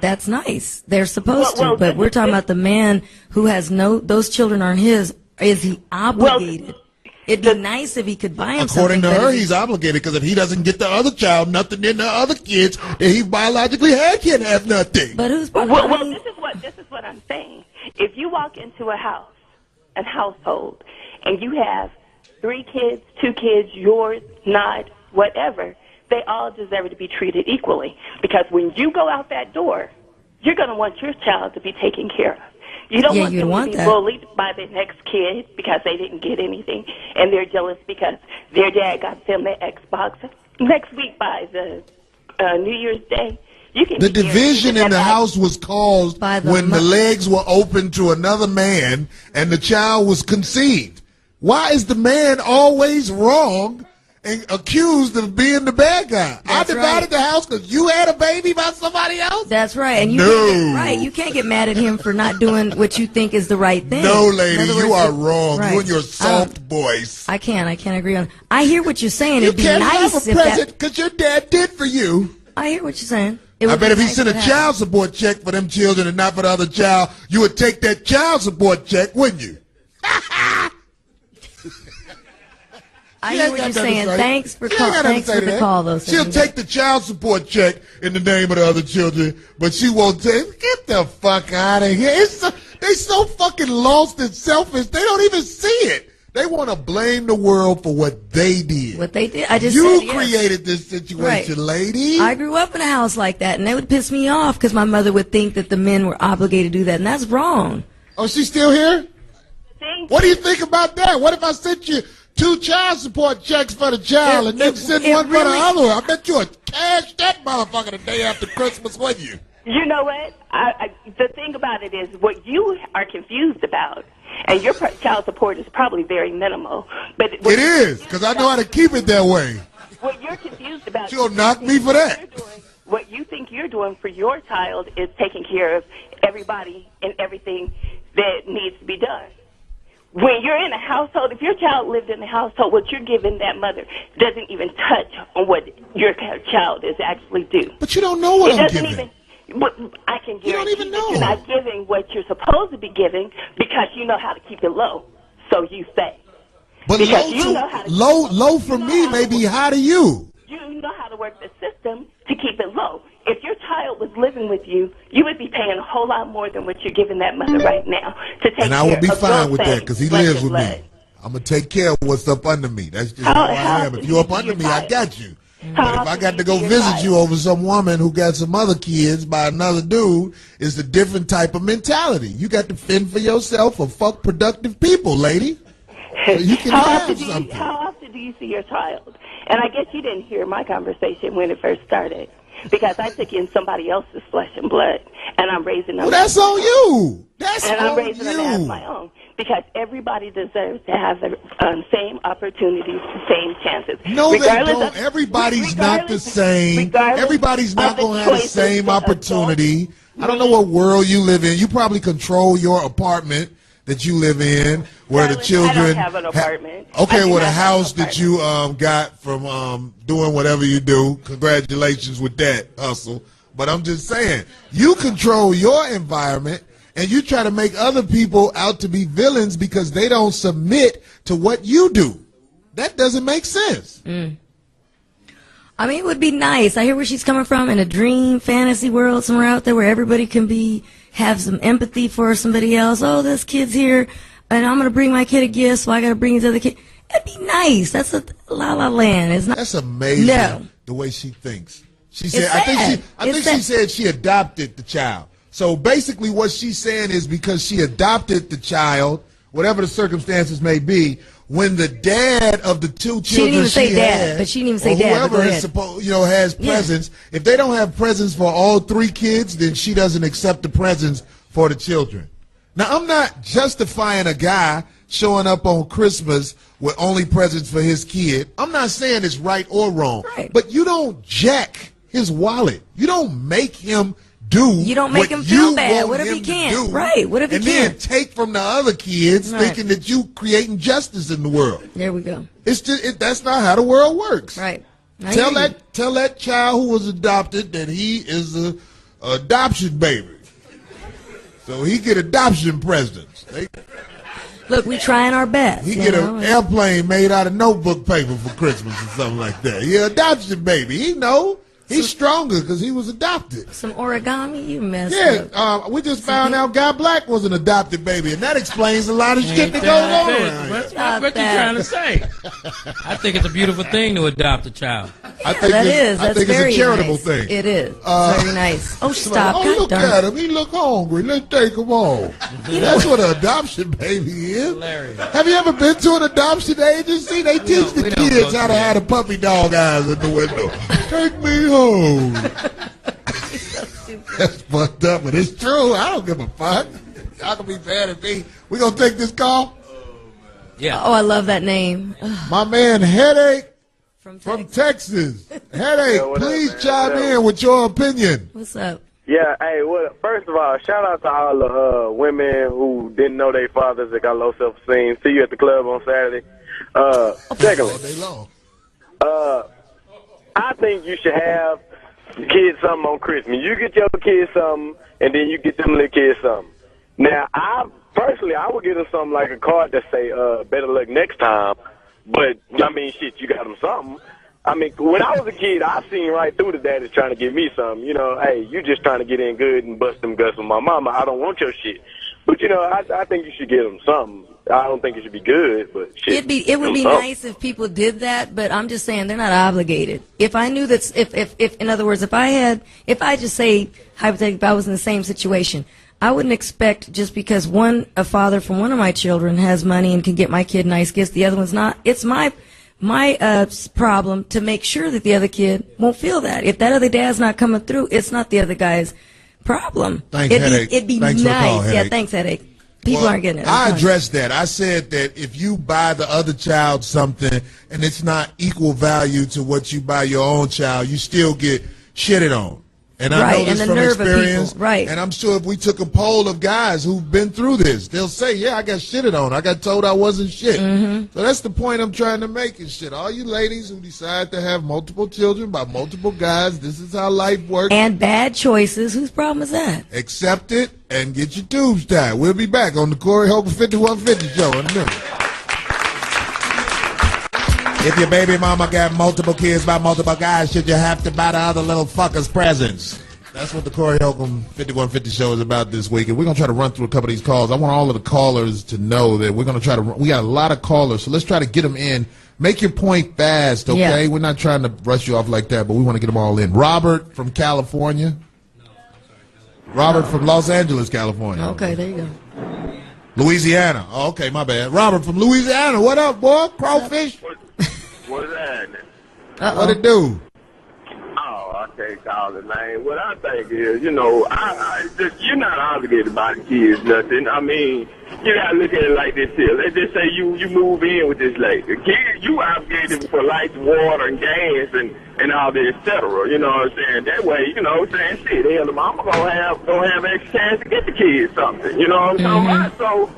Speaker 3: that's nice. They're supposed to. But we're talking about the man who has those children aren't his. Is he obligated? It'd be nice if he could buy him something.
Speaker 2: According to her, he's obligated, because if he doesn't get the other child nothing, then the other kids that he biologically had can't have nothing.
Speaker 3: But who's
Speaker 10: this is what I'm saying. If you walk into a household, and you have 3 kids, 2 kids, yours, not, whatever, they all deserve to be treated equally. Because when you go out that door, you're going to want your child to be taken care of. You don't want them to be bullied by the next kid because they didn't get anything, and they're jealous because their dad got them the Xbox. Next week by the New Year's Day, you can.
Speaker 2: The division in the house was caused when the legs were open to another man and the child was conceived. Why is the man always wrong and accused of being the bad guy. I divided the house because you had a baby by somebody else?
Speaker 3: That's right. And you can't get mad at him for not doing what you think is the right thing.
Speaker 2: No, lady, you are wrong.
Speaker 3: Right.
Speaker 2: You and your soft voice.
Speaker 3: I can't agree on. I hear what you're saying. It'd be
Speaker 2: can't
Speaker 3: nice
Speaker 2: have a
Speaker 3: if
Speaker 2: present because your dad did for you.
Speaker 3: I hear what you're saying.
Speaker 2: I bet if he sent a child support check for them children and not for the other child, you would take that child support check, wouldn't you?
Speaker 3: I hear what you're saying. Thanks for the call, though.
Speaker 2: She'll take the child support check in the name of the other children, but she won't take. Get the fuck out of here! They so fucking lost and selfish. They don't even see it. They want to blame the world for what they did.
Speaker 3: What they did. I just
Speaker 2: you created this situation, lady.
Speaker 3: I grew up in a house like that, and it would piss me off because my mother would think that the men were obligated to do that, and that's wrong.
Speaker 2: Oh, she's still here? What do you think about that? What if I sent you 2 child support checks for the child and then send one for the other? I bet you would cash that motherfucker the day after Christmas, wouldn't you?
Speaker 10: You know what? The thing about it is what you are confused about, and your child support is probably very minimal. But
Speaker 2: it is, because I know how to keep it that way.
Speaker 10: What you're confused about...
Speaker 2: She'll knock me for that.
Speaker 10: What you think you're doing for your child is taking care of everybody and everything that needs to be done. When you're in a household, if your child lived in a household, what you're giving that mother doesn't even touch on what your child is actually due.
Speaker 2: But you don't know what I'm giving.
Speaker 10: I can guarantee that you're not giving what you're supposed to be giving because you know how to keep it low. So you say.
Speaker 2: But low for me may be high to you.
Speaker 10: You know how to work the system to keep it low. If your child was living with you, you would be paying a whole lot more than what you're giving that mother right now to take care of.
Speaker 2: And I would be fine with that because he lives with me. I'm going to take care of what's up under me. That's just how I am. If you're up under me, I got you. But if I got to go visit you over some woman who got some other kids by another dude, it's a different type of mentality. You got to fend for yourself or fuck productive people, lady. So you can have something.
Speaker 10: How often do you see your child? And I guess you didn't hear my conversation when it first started. Because I took in somebody else's flesh and blood, and I'm raising them.
Speaker 2: Well, that's on you. That's on you.
Speaker 10: And I'm raising them as my own. Because everybody deserves to have the same opportunities, same chances.
Speaker 2: No, they don't. Everybody's not the same. Everybody's not going to have the same opportunity. I don't know what world you live in. You probably control your apartment that you live in, where the children. I
Speaker 10: don't have an apartment.
Speaker 2: Okay, well, the house that you got from doing whatever you do. Congratulations with that hustle. But I'm just saying, you control your environment, and you try to make other people out to be villains because they don't submit to what you do. That doesn't make sense.
Speaker 3: I mean, it would be nice. I hear where she's coming from, in a dream fantasy world somewhere out there where everybody can have some empathy for somebody else. Oh, this kid's here, and I'm going to bring my kid a gift, so I got to bring his other kid. It'd be nice. That's a la-la land. It's not.
Speaker 2: That's amazing, the way she thinks. She said, I think she said she adopted the child. So basically what she's saying is because she adopted the child, whatever the circumstances may be, when the dad of the 2 children
Speaker 3: she didn't even say dad,
Speaker 2: had,
Speaker 3: but she didn't even say
Speaker 2: dad.
Speaker 3: Whoever
Speaker 2: is supposed, has presents. If they don't have presents for all 3 kids, then she doesn't accept the presents for the children. Now, I'm not justifying a guy showing up on Christmas with only presents for his kid. I'm not saying it's right or wrong, but you don't jack his wallet. You don't make him do. You
Speaker 3: don't make him feel bad. What if he can't? Right. What if he can't?
Speaker 2: And then take from the other kids, thinking that you creating justice in the world.
Speaker 3: There we go.
Speaker 2: It's just that's not how the world works.
Speaker 3: Right.
Speaker 2: Tell that child who was adopted that he is a adoption baby. So he get adoption presents.
Speaker 3: Look, we trying our best.
Speaker 2: He get an airplane made out of notebook paper for Christmas or something like that. He an adoption baby. He know. He's stronger because he was adopted.
Speaker 3: Some origami, you messed
Speaker 2: up. We just found out Guy Black was an adopted baby, and that explains a lot of shit that goes on around here.
Speaker 1: What you trying to say? I think it's a beautiful thing to adopt a child.
Speaker 2: I think it's a charitable thing.
Speaker 3: It is. Very nice. Oh, stop.
Speaker 2: Oh, look at him. He look hungry. Let's take him home. That's what an adoption baby is. Hilarious. Have you ever been to an adoption agency? They teach the kids how to have the puppy dog eyes in the window. Take me home. That's fucked up, but it's true. I don't give a fuck. Y'all can be mad at me. We gonna take this call?
Speaker 3: Yeah. Oh, I love that name.
Speaker 2: My man, Headache From Texas. Headache, please chime in with your opinion.
Speaker 3: What's up?
Speaker 4: Yeah, hey, well, first of all, shout out to all the women who didn't know their fathers that got low self-esteem. See you at the club on Saturday. Secondly, I think you should have kids something on Christmas. You get your kids something, and then you get them little kids something. Now, I would get them something like a card that say, better luck next time. But, I mean, shit, you got them something. I mean, when I was a kid, I seen right through the daddies trying to give me something. You know, hey, you just trying to get in good and bust them guts with my mama. I don't want your shit. But, you know, I think you should give them something. I don't think it should be good, but shit.
Speaker 3: It would be nice if people did that, but I'm just saying they're not obligated. If I knew that, if in other words, if I just say, hypothetically, if I was in the same situation, I wouldn't expect just because a father from one of my children has money and can get my kid nice gifts, the other one's not. It's my problem to make sure that the other kid won't feel that. If that other dad's not coming through, it's not the other guy's problem.
Speaker 2: Thanks, Headache.
Speaker 3: It'd be
Speaker 2: Thanks
Speaker 3: nice.
Speaker 2: for the call, Headache.
Speaker 3: Yeah, thanks, Headache. People aren't getting it.
Speaker 2: I addressed that. I said that if you buy the other child something and it's not equal value to what you buy your own child, you still get shitted on. And I know this from experience.
Speaker 3: Right.
Speaker 2: And I'm sure if we took a poll of guys who've been through this, they'll say, yeah, I got shitted on. I got told I wasn't shit. So that's the point I'm trying to make is shit. All you ladies who decide to have multiple children by multiple guys, this is how life works.
Speaker 3: And bad choices. Whose problem is that?
Speaker 2: Accept it and get your tubes tied. We'll be back on the Corey Holcomb 5150 show in a minute. If your baby mama got multiple kids by multiple guys, should you have to buy the other little fuckers presents? That's what the Corey Holcomb 5150 show is about this week. And we're going to try to run through a couple of these calls. I want all of the callers to know that we're going to try to we got a lot of callers, so let's try to get them in. Make your point fast, okay? Yeah. We're not trying to brush you off like that, but we want to get them all in. Robert from California. Robert from Los Angeles, California.
Speaker 3: Okay, there you go.
Speaker 2: Louisiana. Oh, okay, my bad. Robert from Louisiana. What up, boy? Crawfish?
Speaker 4: What's happening?
Speaker 2: What it do?
Speaker 4: Oh, I can't call the name. What I think is, you know, you're not obligated by the kids, nothing. I mean, you gotta look at it like this here. Let's just say you move in with this lady. The kid, you obligated for lights, water, and gas, and all this, et cetera. You know what I'm saying? That way, you know what I'm saying? Shit, hell, the mama gonna have extra chance to get the kids something. You know what I'm talking about? So,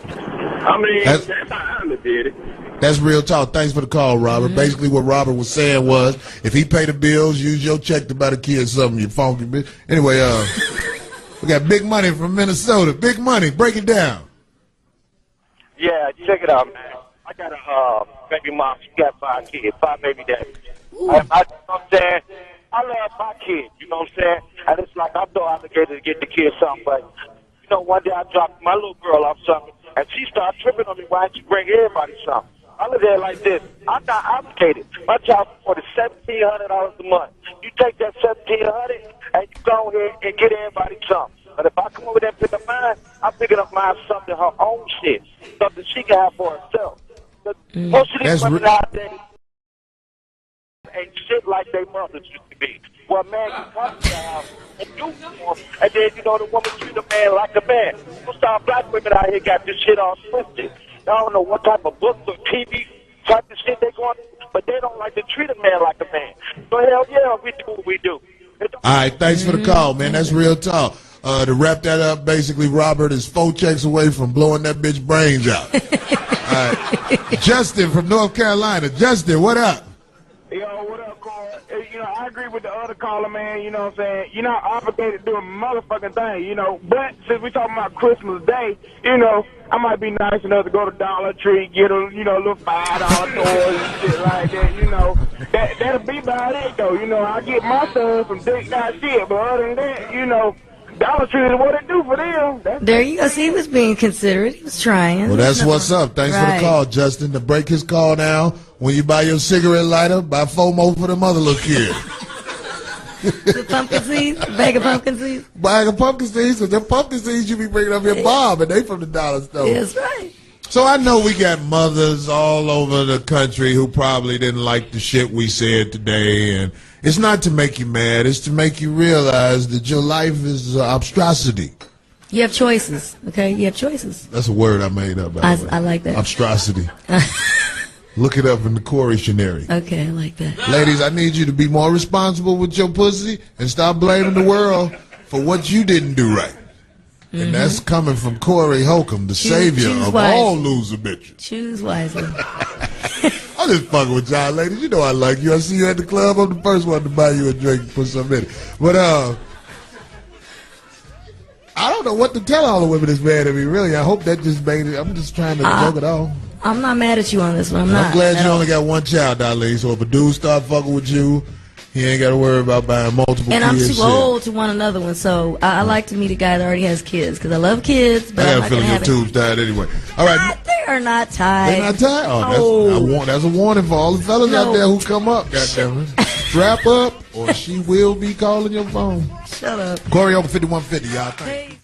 Speaker 4: I mean, that's how I look at it.
Speaker 2: That's real talk. Thanks for the call, Robert. Basically, what Robert was saying was, if he pay the bills, use your check to buy the kids something, you funky bitch. Anyway, we got Big Money from Minnesota. Big Money, break it down.
Speaker 8: Yeah, check it out, man. I got a baby mom. She got 5 kids, 5 baby daddies. You know what I'm saying? I love my kids, you know what I'm saying? And it's like I'm no obligated to get the kids something, but, you know, one day I dropped my little girl off something, and she started tripping on me. Why don't you bring everybody something? I look at it like this. I'm not obligated. My child support is $1,700 a month. You take that $1,700 and you go ahead and get everybody something. But if I come over there and pick up mine, I'm picking up mine something, her own shit, something she can have for herself. Most of these women out there ain't shit like their mothers used to be. Well, man, you come to the house and do for them, and then, you know, the woman treat a man like a man. Most of our black women out here got this shit all twisted. I don't know what type of books or TV type of shit they going through, but they don't like to treat a man like a man. So hell yeah, we do what we do.
Speaker 2: All right, thanks for the call, man. That's real talk. To wrap that up, basically, Robert is 4 checks away from blowing that bitch brains out. All right. Justin from North Carolina. Justin, what up?
Speaker 8: Yo, what up, Corey? You know, I agree with the other caller, man. You know what I'm saying? You're not obligated to do a motherfucking thing, you know. But since we're talking about Christmas Day, you know, I might be nice enough to go to Dollar Tree, get a, you know, little $5 toys and shit like that, you know. That'll be about it, though. You know, I get my son some dick that shit, but other than that, you know, Dollar Tree is what it do for them.
Speaker 3: There you go. See, he was being considerate. He was trying.
Speaker 2: Well, that's what's up. Thanks for the call, Justin. To break his call now, when you buy your cigarette lighter, buy FOMO for them other little kids.
Speaker 3: The pumpkin seeds? Bag of pumpkin seeds?
Speaker 2: Bag of pumpkin seeds, because them pumpkin seeds you be bringing up your Bob, and they from the dollar store.
Speaker 3: That's right.
Speaker 2: So I know we got mothers all over the country who probably didn't like the shit we said today, and it's not to make you mad. It's to make you realize that your life is obstrosity.
Speaker 3: You have choices, okay? You have choices.
Speaker 2: That's a word I made up.
Speaker 3: I like that.
Speaker 2: Obstrosity. Look it up in the Corey scenario.
Speaker 3: Okay, I like that.
Speaker 2: Ladies, I need you to be more responsible with your pussy and stop blaming the world for what you didn't do right. And that's coming from Corey Holcomb, the savior of all loser bitches.
Speaker 3: Choose wisely.
Speaker 2: I'm just fucking with y'all, ladies. You know I like you. I see you at the club. I'm the first one to buy you a drink and put something in it. But I don't know what to tell all the women that's mad at me, really. I hope that just made it. I'm just trying to joke it off.
Speaker 3: I'm not mad at you on this one.
Speaker 2: I'm glad you only got one child, Darlene. So if a dude start fucking with you, he ain't got to worry about buying multiple kids.
Speaker 3: And I'm too old to want another one, so I like to meet a guy that already has kids, because I love kids, but
Speaker 2: I
Speaker 3: I'm
Speaker 2: got
Speaker 3: not
Speaker 2: a feeling your tube's tied anyway. All right.
Speaker 3: They are not tied.
Speaker 2: They're not tied? Oh, that's a warning for all the fellas out there who come up. Goddamn it. Strap up, or she will be calling your phone.
Speaker 3: Shut up.
Speaker 2: Corey over 5150, y'all.